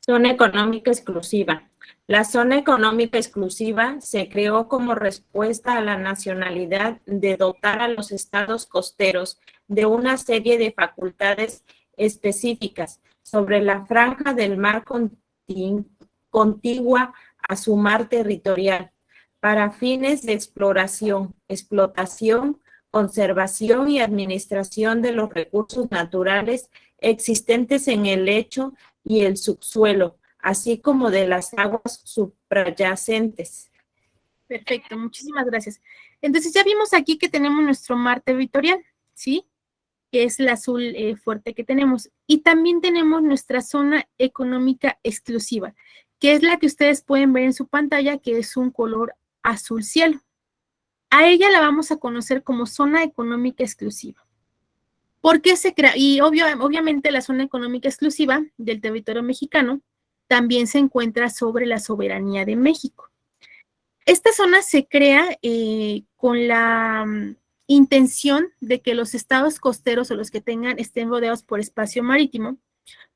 Zona económica exclusiva. La zona económica exclusiva se creó como respuesta a la nacionalidad de dotar a los estados costeros de una serie de facultades específicas sobre la franja del mar contigua a su mar territorial para fines de exploración, explotación, conservación y administración de los recursos naturales existentes en el lecho y el subsuelo, así como de las aguas subyacentes. Perfecto, muchísimas gracias. Entonces ya vimos aquí que tenemos nuestro mar territorial, ¿sí? Que es el azul fuerte que tenemos. Y también tenemos nuestra zona económica exclusiva, que es la que ustedes pueden ver en su pantalla, que es un color azul cielo. A ella la vamos a conocer como zona económica exclusiva. ¿Por qué se crea? Y obviamente la zona económica exclusiva del territorio mexicano también se encuentra sobre la soberanía de México. Esta zona se crea con la intención de que los estados costeros o los que estén rodeados por espacio marítimo,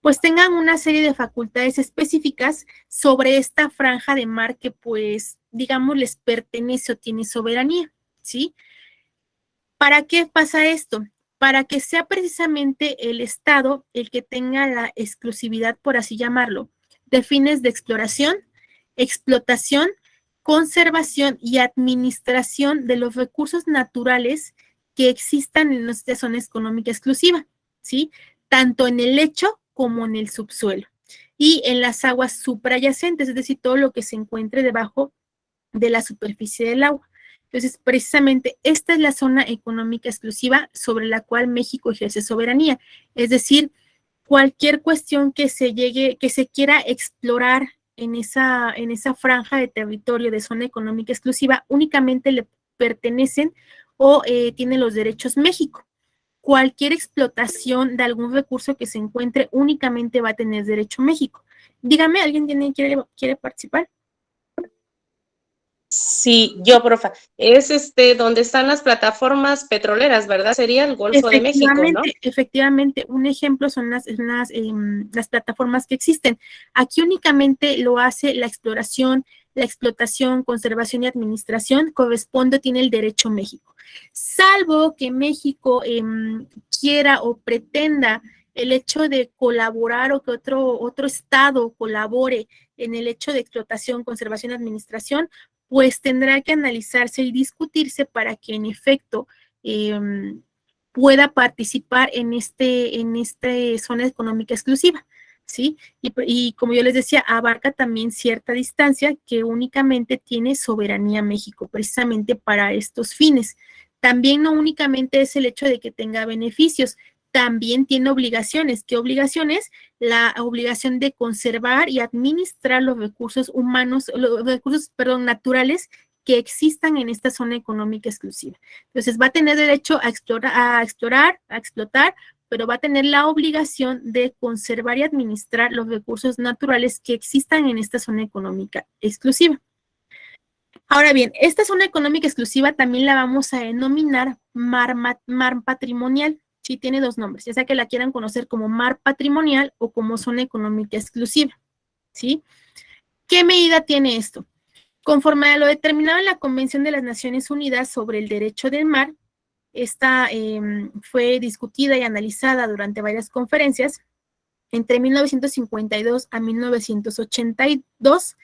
pues tengan una serie de facultades específicas sobre esta franja de mar que, pues, digamos, les pertenece o tiene soberanía, ¿sí? ¿Para qué pasa esto? Para que sea precisamente el Estado el que tenga la exclusividad, por así llamarlo, de fines de exploración, explotación, conservación y administración de los recursos naturales que existan en nuestra zona económica exclusiva, ¿sí? Tanto en el lecho como en el subsuelo y en las aguas suprayacentes, es decir, todo lo que se encuentre debajo de la superficie del agua. Entonces, precisamente esta es la zona económica exclusiva sobre la cual México ejerce soberanía. Es decir, cualquier cuestión que se quiera explorar en esa franja de territorio de zona económica exclusiva, únicamente le pertenecen o tiene los derechos México. Cualquier explotación de algún recurso que se encuentre únicamente va a tener derecho México. Dígame, ¿alguien quiere participar? Sí, yo, profa. Es donde están las plataformas petroleras, ¿verdad? Sería el Golfo de México, ¿no? Efectivamente, un ejemplo son las plataformas que existen. Aquí únicamente lo hace la exploración, la explotación, conservación y administración, tiene el derecho México. Salvo que México quiera o pretenda el hecho de colaborar o que otro estado colabore en el hecho de explotación, conservación y administración, pues tendrá que analizarse y discutirse para que en efecto pueda participar en esta zona económica exclusiva, ¿sí? Y como yo les decía, abarca también cierta distancia que únicamente tiene soberanía México, precisamente para estos fines. También no únicamente es el hecho de que tenga beneficios, también tiene obligaciones. ¿Qué obligaciones? La obligación de conservar y administrar los recursos naturales que existan en esta zona económica exclusiva. Entonces va a tener derecho a explorar, a explotar, pero va a tener la obligación de conservar y administrar los recursos naturales que existan en esta zona económica exclusiva. Ahora bien, esta zona económica exclusiva también la vamos a denominar mar patrimonial. Sí, tiene dos nombres, ya sea que la quieran conocer como mar patrimonial o como zona económica exclusiva, ¿sí? ¿Qué medida tiene esto? Conforme a lo determinado en la Convención de las Naciones Unidas sobre el Derecho del Mar, esta fue discutida y analizada durante varias conferencias. Entre 1952 a 1982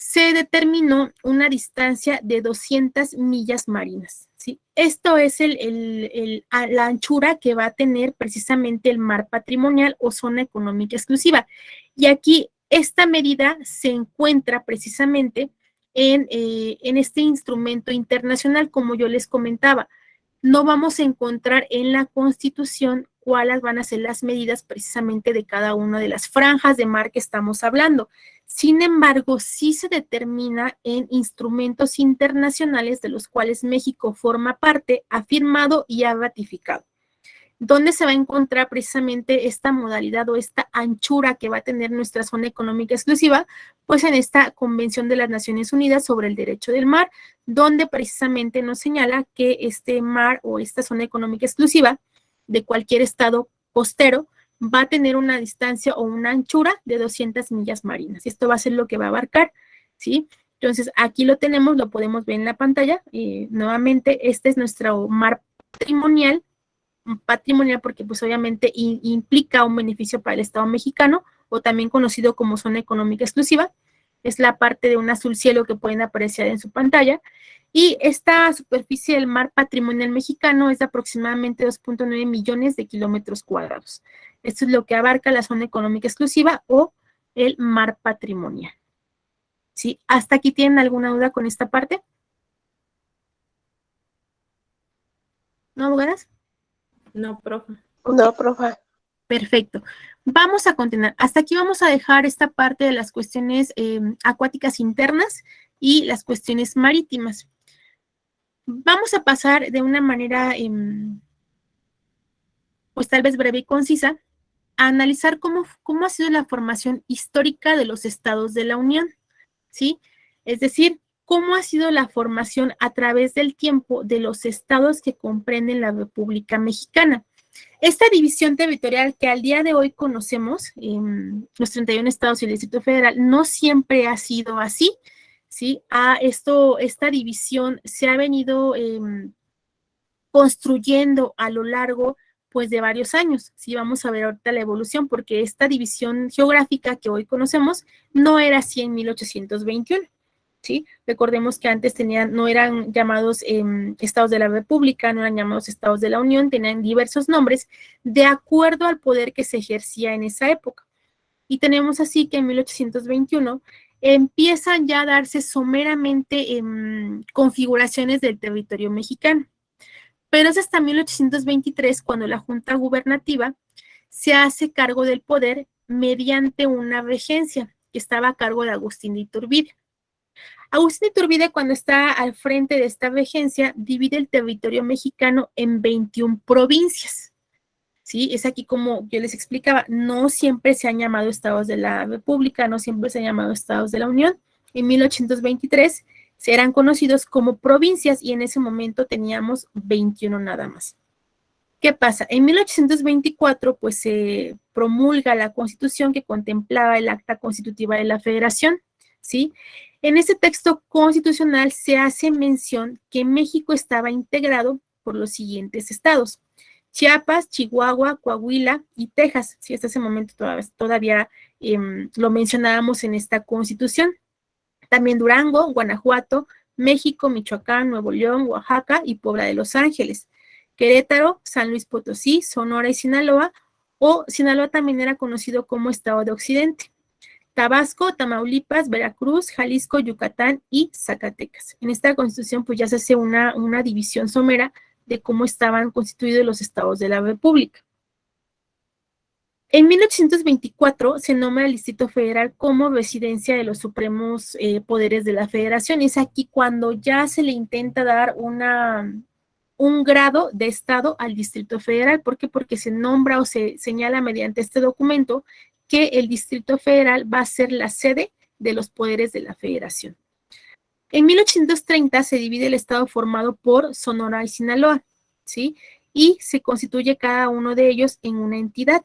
se determinó una distancia de 200 millas marinas, ¿sí? Esto es la anchura que va a tener precisamente el mar patrimonial o zona económica exclusiva. Y aquí esta medida se encuentra precisamente en este instrumento internacional, como yo les comentaba. No vamos a encontrar en la Constitución cuáles van a ser las medidas precisamente de cada una de las franjas de mar que estamos hablando. Sin embargo, sí se determina en instrumentos internacionales de los cuales México forma parte, ha firmado y ha ratificado. ¿Dónde se va a encontrar precisamente esta modalidad o esta anchura que va a tener nuestra zona económica exclusiva? Pues en esta Convención de las Naciones Unidas sobre el Derecho del Mar, donde precisamente nos señala que este mar o esta zona económica exclusiva de cualquier estado costero va a tener una distancia o una anchura de 200 millas marinas. Esto va a ser lo que va a abarcar, ¿sí? Entonces, aquí lo tenemos, lo podemos ver en la pantalla. Nuevamente, este es nuestro mar patrimonial porque pues obviamente implica un beneficio para el Estado mexicano, o también conocido como zona económica exclusiva. Es la parte de un azul cielo que pueden apreciar en su pantalla. Y esta superficie del mar patrimonial mexicano es de aproximadamente 2.9 millones de kilómetros cuadrados. Esto es lo que abarca la zona económica exclusiva o el mar patrimonial. ¿Sí? ¿Hasta aquí tienen alguna duda con esta parte? ¿No, abogadas? No, profe. No, profe. Perfecto. Vamos a continuar. Hasta aquí vamos a dejar esta parte de las cuestiones acuáticas internas y las cuestiones marítimas. Vamos a pasar de una manera, pues tal vez breve y concisa, a analizar cómo ha sido la formación histórica de los estados de la Unión, ¿sí? Es decir, cómo ha sido la formación a través del tiempo de los estados que comprenden la República Mexicana. Esta división territorial que al día de hoy conocemos, los 31 estados y el Distrito Federal, no siempre ha sido así, ¿sí? Esta división se ha venido construyendo a lo largo pues de varios años. Sí, vamos a ver ahorita la evolución, porque esta división geográfica que hoy conocemos no era así en 1821. ¿Sí? Recordemos que antes no eran llamados estados de la República, no eran llamados estados de la Unión, tenían diversos nombres de acuerdo al poder que se ejercía en esa época. Y tenemos así que en 1821 empiezan ya a darse someramente configuraciones del territorio mexicano. Pero es hasta 1823 cuando la Junta Gubernativa se hace cargo del poder mediante una regencia que estaba a cargo de Agustín de Iturbide. Agustín de Iturbide, cuando está al frente de esta regencia, divide el territorio mexicano en 21 provincias. ¿Sí? Es aquí como yo les explicaba, no siempre se han llamado estados de la República, no siempre se han llamado estados de la Unión. En 1823 eran conocidos como provincias y en ese momento teníamos 21 nada más. ¿Qué pasa? En 1824 pues se promulga la Constitución que contemplaba el Acta Constitutiva de la Federación, ¿sí? En ese texto constitucional se hace mención que México estaba integrado por los siguientes estados: Chiapas, Chihuahua, Coahuila y Texas. Sí, hasta ese momento todavía lo mencionábamos en esta Constitución. También Durango, Guanajuato, México, Michoacán, Nuevo León, Oaxaca y Puebla de Los Ángeles. Querétaro, San Luis Potosí, Sonora y Sinaloa, o Sinaloa también era conocido como Estado de Occidente. Tabasco, Tamaulipas, Veracruz, Jalisco, Yucatán y Zacatecas. En esta Constitución pues ya se hace una división somera de cómo estaban constituidos los estados de la República. En 1824 se nombra el Distrito Federal como residencia de los supremos poderes de la Federación. Es aquí cuando ya se le intenta dar un grado de estado al Distrito Federal. ¿Por qué? Porque se nombra o se señala mediante este documento que el Distrito Federal va a ser la sede de los poderes de la Federación. En 1830 se divide el estado formado por Sonora y Sinaloa, ¿sí? Y se constituye cada uno de ellos en una entidad.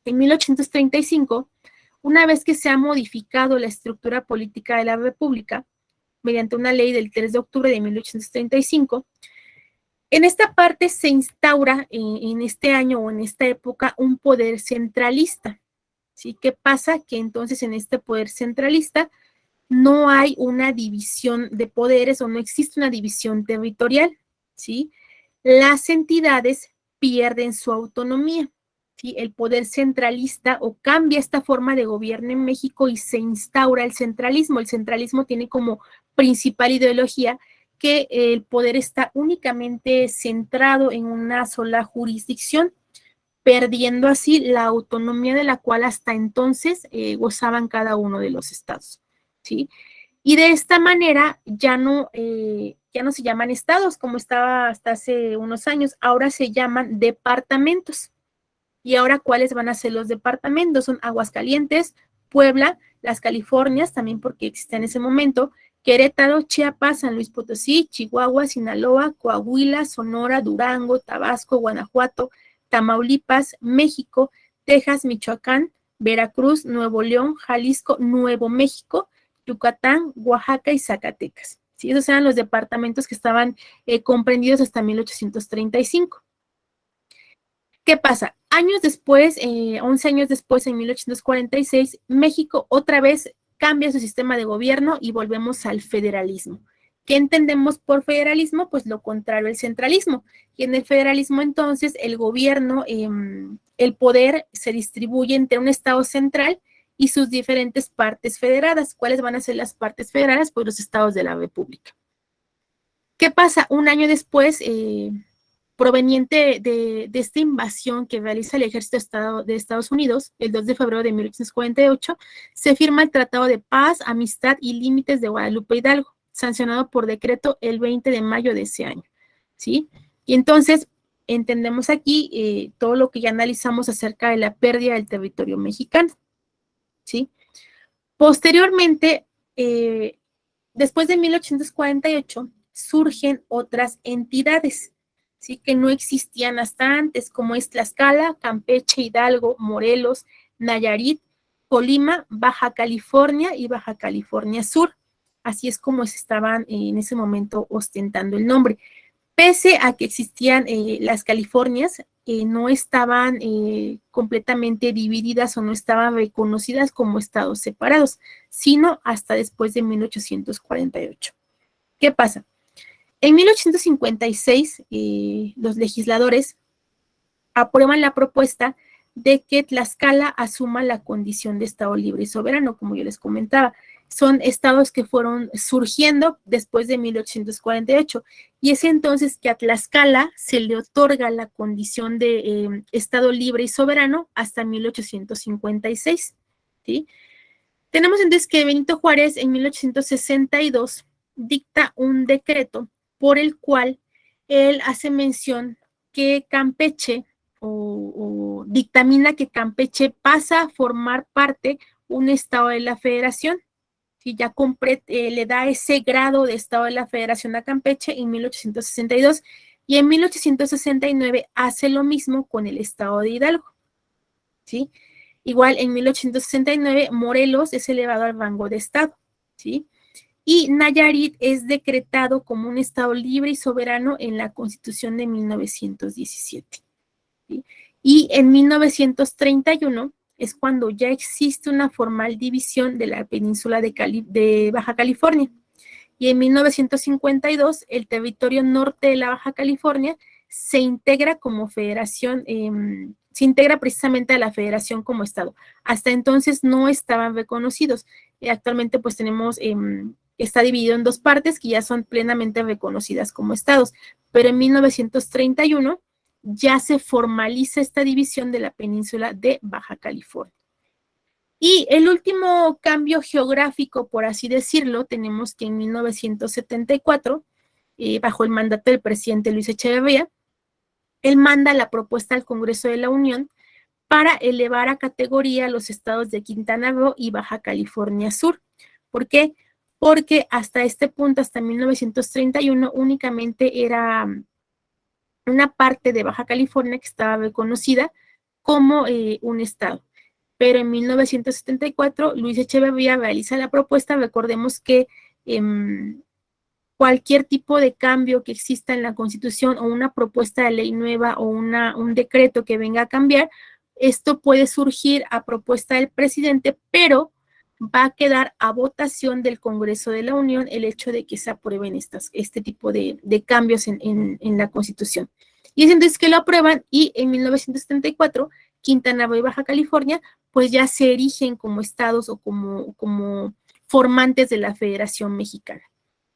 En 1835, una vez que se ha modificado la estructura política de la República, mediante una ley del 3 de octubre de 1835, en esta parte se instaura en este año o en esta época un poder centralista. ¿Sí? ¿Qué pasa? Que entonces en este poder centralista no hay una división de poderes o no existe una división territorial, ¿sí? Las entidades pierden su autonomía, ¿sí? El poder centralista o cambia esta forma de gobierno en México y se instaura el centralismo. El centralismo tiene como principal ideología que el poder está únicamente centrado en una sola jurisdicción, perdiendo así la autonomía de la cual hasta entonces gozaban cada uno de los estados, ¿sí? Y de esta manera ya no se llaman estados como estaba hasta hace unos años, ahora se llaman departamentos. ¿Y ahora cuáles van a ser los departamentos? Son Aguascalientes, Puebla, las Californias, también porque existe en ese momento, Querétaro, Chiapas, San Luis Potosí, Chihuahua, Sinaloa, Coahuila, Sonora, Durango, Tabasco, Guanajuato, Tamaulipas, México, Texas, Michoacán, Veracruz, Nuevo León, Jalisco, Nuevo México, Yucatán, Oaxaca y Zacatecas. ¿Sí? Esos eran los departamentos que estaban comprendidos hasta 1835. ¿Qué pasa? Años después, 11 años después, en 1846, México otra vez cambia su sistema de gobierno y volvemos al federalismo. ¿Qué entendemos por federalismo? Pues lo contrario al centralismo. Y en el federalismo entonces el gobierno, el poder se distribuye entre un estado central y sus diferentes partes federadas. ¿Cuáles van a ser las partes federadas? Pues los estados de la República. ¿Qué pasa? Un año después, proveniente de esta invasión que realiza el ejército de Estados Unidos, el 2 de febrero de 1848, se firma el Tratado de Paz, Amistad y Límites de Guadalupe Hidalgo, sancionado por decreto el 20 de mayo de ese año, ¿sí? Y entonces entendemos aquí todo lo que ya analizamos acerca de la pérdida del territorio mexicano, ¿sí? Posteriormente, después de 1848, surgen otras entidades, ¿sí? Que no existían hasta antes, como es Tlaxcala, Campeche, Hidalgo, Morelos, Nayarit, Colima, Baja California y Baja California Sur. Así es como se estaban en ese momento ostentando el nombre. Pese a que existían las Californias, no estaban completamente divididas o no estaban reconocidas como estados separados, sino hasta después de 1848. ¿Qué pasa? En 1856, los legisladores aprueban la propuesta de que Tlaxcala asuma la condición de estado libre y soberano, como yo les comentaba. Son estados que fueron surgiendo después de 1848, y es entonces que a Tlaxcala se le otorga la condición de estado libre y soberano hasta 1856, ¿sí? Tenemos entonces que Benito Juárez en 1862 dicta un decreto por el cual él hace mención que Campeche o dictamina que Campeche pasa a formar parte un estado de la federación, y ya le da ese grado de estado de la federación a Campeche en 1862, y en 1869 hace lo mismo con el estado de Hidalgo, ¿sí? Igual en 1869 Morelos es elevado al rango de estado, ¿sí? Y Nayarit es decretado como un estado libre y soberano en la Constitución de 1917. ¿Sí? Y en 1931 es cuando ya existe una formal división de la península de Baja California. Y en 1952 el territorio norte de la Baja California se integra como federación, se integra precisamente a la federación como estado. Hasta entonces no estaban reconocidos. Actualmente pues tenemos... está dividido en dos partes que ya son plenamente reconocidas como estados, pero en 1931 ya se formaliza esta división de la península de Baja California. Y el último cambio geográfico, por así decirlo, tenemos que en 1974, bajo el mandato del presidente Luis Echeverría, él manda la propuesta al Congreso de la Unión para elevar a categoría los estados de Quintana Roo y Baja California Sur. ¿Por qué? Porque hasta este punto, hasta 1931, únicamente era una parte de Baja California que estaba reconocida como un estado. Pero en 1974, Luis Echeverría realiza la propuesta. Recordemos que cualquier tipo de cambio que exista en la Constitución o una propuesta de ley nueva o un decreto que venga a cambiar, esto puede surgir a propuesta del presidente, pero va a quedar a votación del Congreso de la Unión el hecho de que se aprueben este tipo de cambios en la Constitución. Y es entonces que lo aprueban y en 1974, Quintana Roo y Baja California, pues ya se erigen como estados o como formantes de la Federación Mexicana,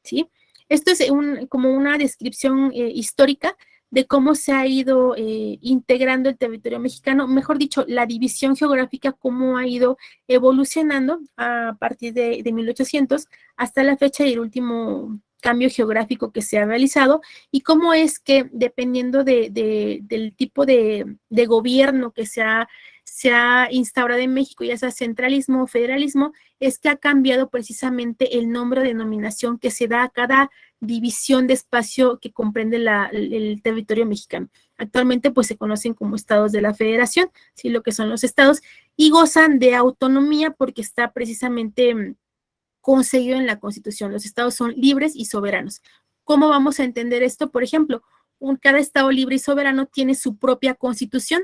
¿sí? Esto es como una descripción histórica de cómo se ha ido integrando el territorio mexicano, mejor dicho, la división geográfica, cómo ha ido evolucionando a partir de 1800 hasta la fecha y el último cambio geográfico que se ha realizado, y cómo es que dependiendo del tipo de gobierno que se ha instaurado en México, ya sea centralismo o federalismo, es que ha cambiado precisamente el nombre o denominación que se da a cada división de espacio que comprende el territorio mexicano. Actualmente pues se conocen como estados de la federación, ¿sí? Lo que son los estados, y gozan de autonomía porque está precisamente conseguido en la Constitución. Los estados son libres y soberanos. ¿Cómo vamos a entender esto? Por ejemplo, cada estado libre y soberano tiene su propia Constitución,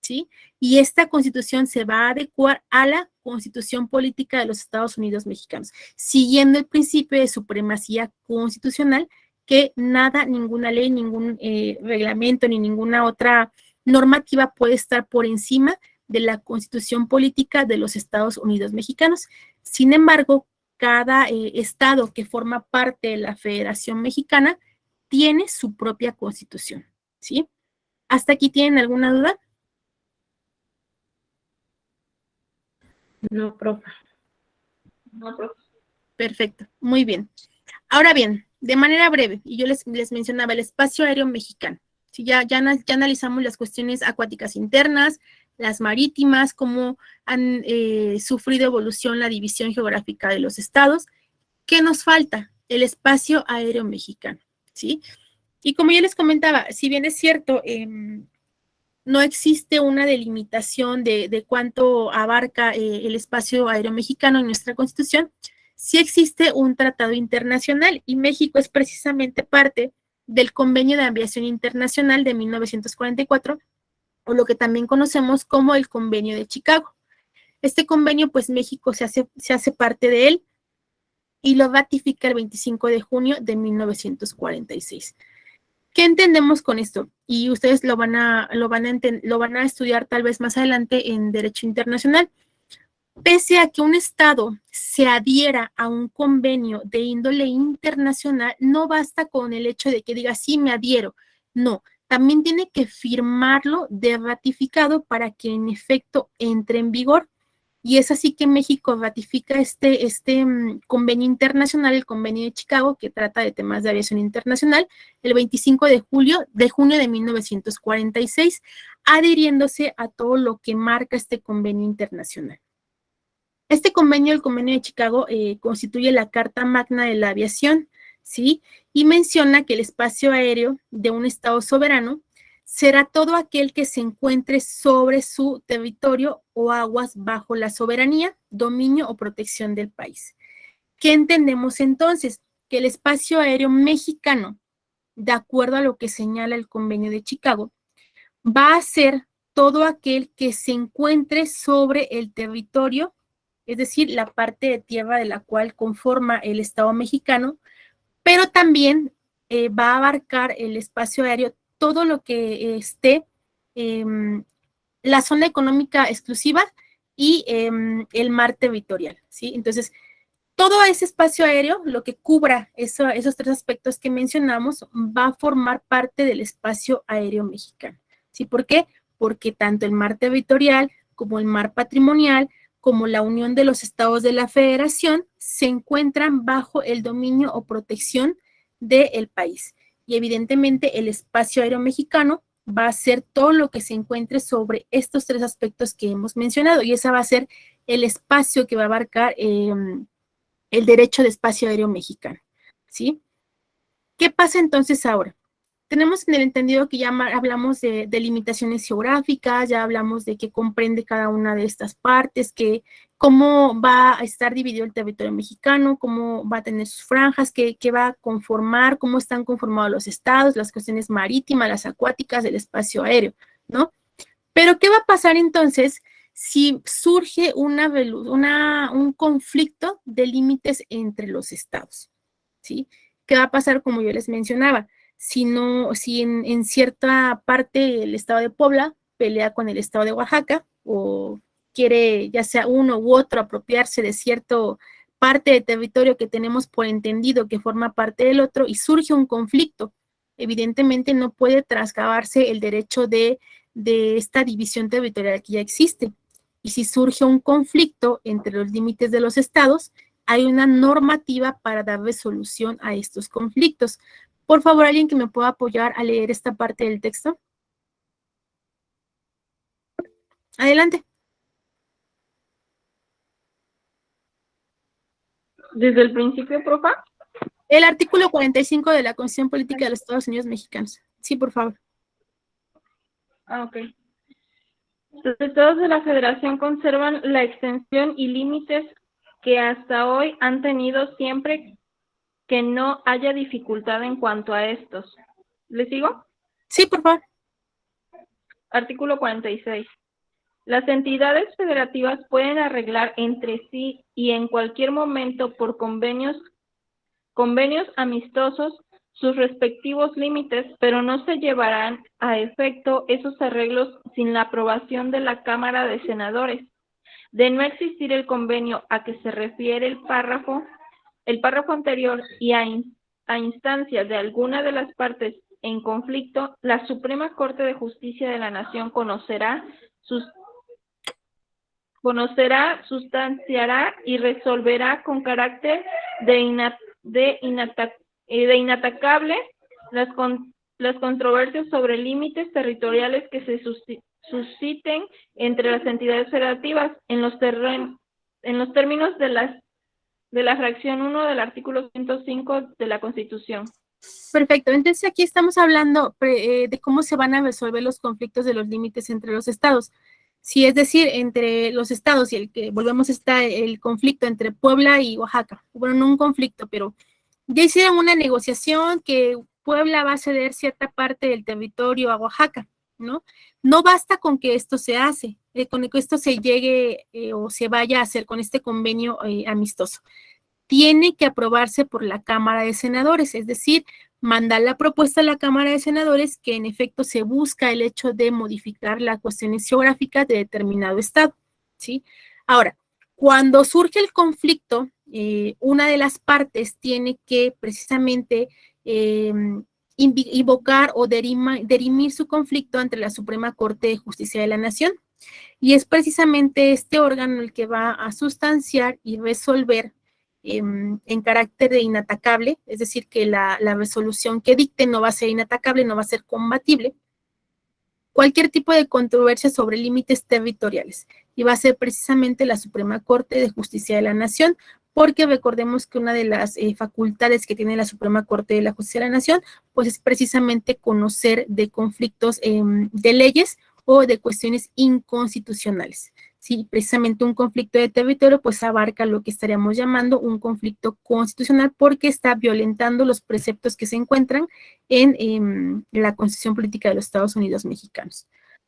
¿sí? Y esta Constitución se va a adecuar a la Constitución política de los Estados Unidos mexicanos, siguiendo el principio de supremacía constitucional, que nada, ninguna ley, ningún reglamento, ni ninguna otra normativa puede estar por encima de la Constitución política de los Estados Unidos mexicanos. Sin embargo, cada estado que forma parte de la Federación Mexicana tiene su propia Constitución, ¿sí? ¿Hasta aquí tienen alguna duda? No, profe. Perfecto, muy bien. Ahora bien, de manera breve, y yo les mencionaba el espacio aéreo mexicano. Sí, ya analizamos las cuestiones acuáticas internas, las marítimas, cómo han sufrido evolución la división geográfica de los estados. ¿Qué nos falta? El espacio aéreo mexicano, ¿sí? Y como ya les comentaba, si bien es cierto, no existe una delimitación de cuánto abarca el espacio aéreo mexicano en nuestra Constitución, sí existe un tratado internacional y México es precisamente parte del Convenio de Aviación Internacional de 1944, o lo que también conocemos como el Convenio de Chicago. Este convenio, pues México se hace parte de él y lo ratifica el 25 de junio de 1946. ¿Qué entendemos con esto? Y ustedes lo van a estudiar tal vez más adelante en Derecho Internacional. Pese a que un Estado se adhiera a un convenio de índole internacional, no basta con el hecho de que diga, sí, me adhiero. No, también tiene que firmarlo de ratificado para que en efecto entre en vigor. Y es así que México ratifica este convenio internacional, el Convenio de Chicago, que trata de temas de aviación internacional, el 25 de junio de 1946, adhiriéndose a todo lo que marca este convenio internacional. Este convenio, el Convenio de Chicago, constituye la Carta Magna de la Aviación, ¿sí? Y menciona que el espacio aéreo de un Estado soberano será todo aquel que se encuentre sobre su territorio o aguas bajo la soberanía, dominio o protección del país. ¿Qué entendemos entonces? Que el espacio aéreo mexicano, de acuerdo a lo que señala el Convenio de Chicago, va a ser todo aquel que se encuentre sobre el territorio, es decir, la parte de tierra de la cual conforma el Estado mexicano, pero también va a abarcar el espacio aéreo todo lo que esté la zona económica exclusiva y el mar territorial, ¿sí? Entonces, todo ese espacio aéreo, lo que cubra esos tres aspectos que mencionamos, va a formar parte del espacio aéreo mexicano, ¿sí? ¿Por qué? Porque tanto el mar territorial como el mar patrimonial, como la unión de los estados de la federación, se encuentran bajo el dominio o protección del país. Y evidentemente el espacio aéreo mexicano va a ser todo lo que se encuentre sobre estos tres aspectos que hemos mencionado, y ese va a ser el espacio que va a abarcar el derecho de espacio aéreo mexicano, ¿sí? ¿Qué pasa entonces ahora? Tenemos en el entendido que ya hablamos de limitaciones geográficas, ya hablamos de qué comprende cada una de estas partes, cómo va a estar dividido el territorio mexicano, cómo va a tener sus franjas, qué va a conformar, cómo están conformados los estados, las cuestiones marítimas, las acuáticas, el espacio aéreo, ¿no? Pero ¿qué va a pasar entonces si surge un conflicto de límites entre los estados, ¿sí? ¿Qué va a pasar? Como yo les mencionaba, si en cierta parte el estado de Puebla pelea con el estado de Oaxaca o quiere ya sea uno u otro apropiarse de cierto parte de territorio que tenemos por entendido que forma parte del otro y surge un conflicto, evidentemente no puede trascabarse el derecho de esta división territorial que ya existe. Y si surge un conflicto entre los límites de los estados, hay una normativa para darle solución a estos conflictos. Por favor, alguien que me pueda apoyar a leer esta parte del texto. Adelante. Desde el principio, profa. El artículo 45 de la Constitución Política de los Estados Unidos Mexicanos. Sí, por favor. Ok. Los estados de la Federación conservan la extensión y límites que hasta hoy han tenido siempre que no haya dificultad en cuanto a estos. ¿Le sigo? Sí, por favor. Artículo 46. Las entidades federativas pueden arreglar entre sí y en cualquier momento por convenios amistosos sus respectivos límites, pero no se llevarán a efecto esos arreglos sin la aprobación de la Cámara de Senadores. De no existir el convenio a que se refiere el párrafo anterior y a instancias de alguna de las partes en conflicto, la Suprema Corte de Justicia de la Nación conocerá, sustanciará y resolverá con carácter de inatacable las controversias sobre límites territoriales que se susciten entre las entidades federativas en los términos de la fracción 1 del artículo 105 de la Constitución. Perfecto, entonces aquí estamos hablando de cómo se van a resolver los conflictos de los límites entre los estados. Sí, es decir, entre los estados y el que volvemos está el conflicto entre Puebla y Oaxaca. Bueno, no un conflicto, pero ya hicieron una negociación que Puebla va a ceder cierta parte del territorio a Oaxaca, ¿no? No basta con que esto se hace, con que esto se llegue o se vaya a hacer con este convenio amistoso. Tiene que aprobarse por la Cámara de Senadores, es decir, mandar la propuesta a la Cámara de Senadores que en efecto se busca el hecho de modificar las cuestiones geográficas de determinado estado, ¿sí? Ahora, cuando surge el conflicto, una de las partes tiene que precisamente invocar o dirimir su conflicto ante la Suprema Corte de Justicia de la Nación, y es precisamente este órgano el que va a sustanciar y resolver en carácter de inatacable, es decir, que la resolución que dicte no va a ser inatacable, no va a ser combatible, cualquier tipo de controversia sobre límites territoriales, y va a ser precisamente la Suprema Corte de Justicia de la Nación, porque recordemos que una de las facultades que tiene la Suprema Corte de la Justicia de la Nación, pues es precisamente conocer de conflictos de leyes o de cuestiones inconstitucionales. Sí, precisamente un conflicto de territorio pues abarca lo que estaríamos llamando un conflicto constitucional porque está violentando los preceptos que se encuentran en la Constitución Política de los Estados Unidos Mexicanos.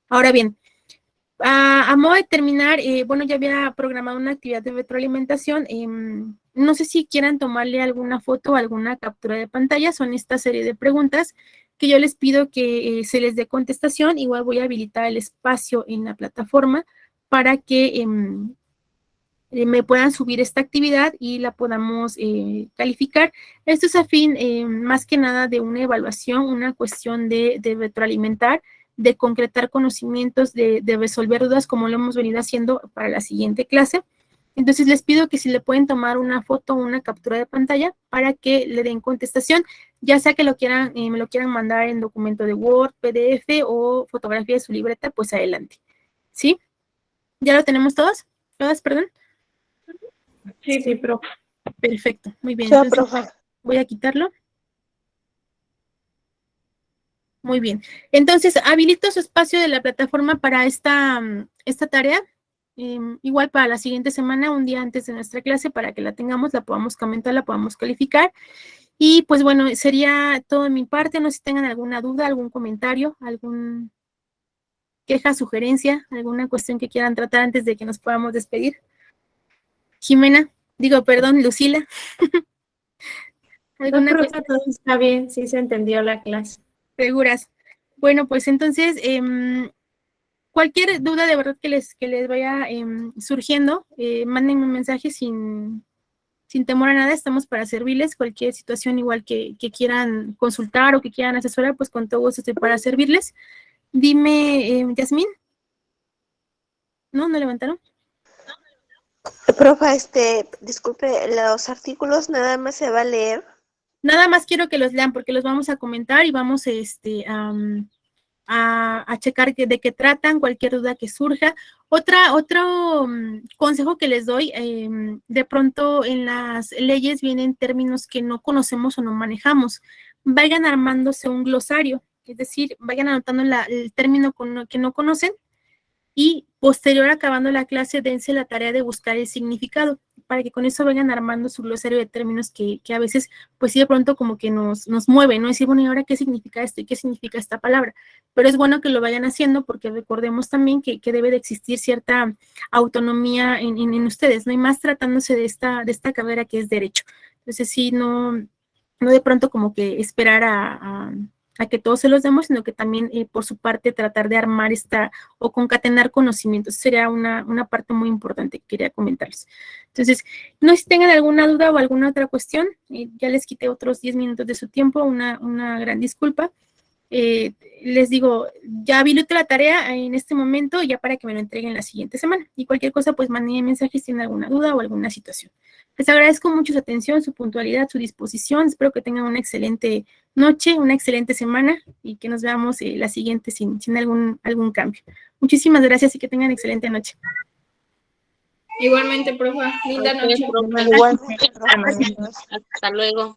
Ahora bien, a modo de terminar, bueno, ya había programado una actividad de retroalimentación. No sé si quieran tomarle alguna foto o alguna captura de pantalla. Son esta serie de preguntas que yo les pido que se les dé contestación. Igual voy a habilitar el espacio en la plataforma para que me puedan subir esta actividad y la podamos calificar. Esto es a fin, más que nada, de una evaluación, una cuestión de retroalimentar, de concretar conocimientos, de resolver dudas, como lo hemos venido haciendo para la siguiente clase. Entonces, les pido que si le pueden tomar una foto o una captura de pantalla para que le den contestación, ya sea que me lo quieran mandar en documento de Word, PDF o fotografía de su libreta, pues adelante. ¿Sí? ¿Ya lo tenemos todos? ¿Todas, perdón? Sí, profe. Perfecto, muy bien. Ya, Entonces, profe. voy a quitarlo. Muy bien. Entonces, habilito su espacio de la plataforma para esta tarea. Igual para la siguiente semana, un día antes de nuestra clase, para que la tengamos, la podamos comentar, la podamos calificar. Y pues bueno, sería todo de mi parte. No sé si tengan alguna duda, algún comentario, queja, sugerencia, alguna cuestión que quieran tratar antes de que nos podamos despedir. Jimena, Lucila. Yo creo que todo está bien, sí se entendió la clase. ¿Seguras? Bueno, pues entonces, cualquier duda de verdad que les vaya surgiendo, mándenme un mensaje sin temor a nada, estamos para servirles. Cualquier situación igual que quieran consultar o que quieran asesorar, pues con todo gusto estoy para servirles. Dime, Yasmín. ¿No levantaron? Profa, disculpe, los artículos nada más se va a leer. Nada más quiero que los lean porque los vamos a comentar y vamos a checar de qué tratan, cualquier duda que surja. Otro consejo que les doy, de pronto en las leyes vienen términos que no conocemos o no manejamos. Vayan armándose un glosario, es decir, vayan anotando el término que no conocen y posterior acabando la clase dense la tarea de buscar el significado para que con eso vayan armando su glosario de términos que a veces, pues sí, de pronto como que nos mueve, ¿no? Decir, bueno, ¿y ahora qué significa esto y qué significa esta palabra? Pero es bueno que lo vayan haciendo porque recordemos también que debe de existir cierta autonomía en ustedes, ¿no? Y más tratándose de esta carrera que es Derecho. Entonces, sí, no de pronto como que esperar a que todos se los demos, sino que también por su parte tratar de armar o concatenar conocimientos. Sería una parte muy importante que quería comentarles. Entonces, no sé si tengan alguna duda o alguna otra cuestión, ya les quité otros 10 minutos de su tiempo, una gran disculpa. Les digo, ya habilito la tarea en este momento ya para que me lo entreguen la siguiente semana. Y cualquier cosa, pues manden mensajes si tienen alguna duda o alguna situación. Les agradezco mucho su atención, su puntualidad, su disposición. Espero que tengan una excelente noche, una excelente semana y que nos veamos la siguiente sin algún cambio. Muchísimas gracias y que tengan excelente noche. Igualmente, profe. Linda noche. Igualmente, profa. Hasta luego.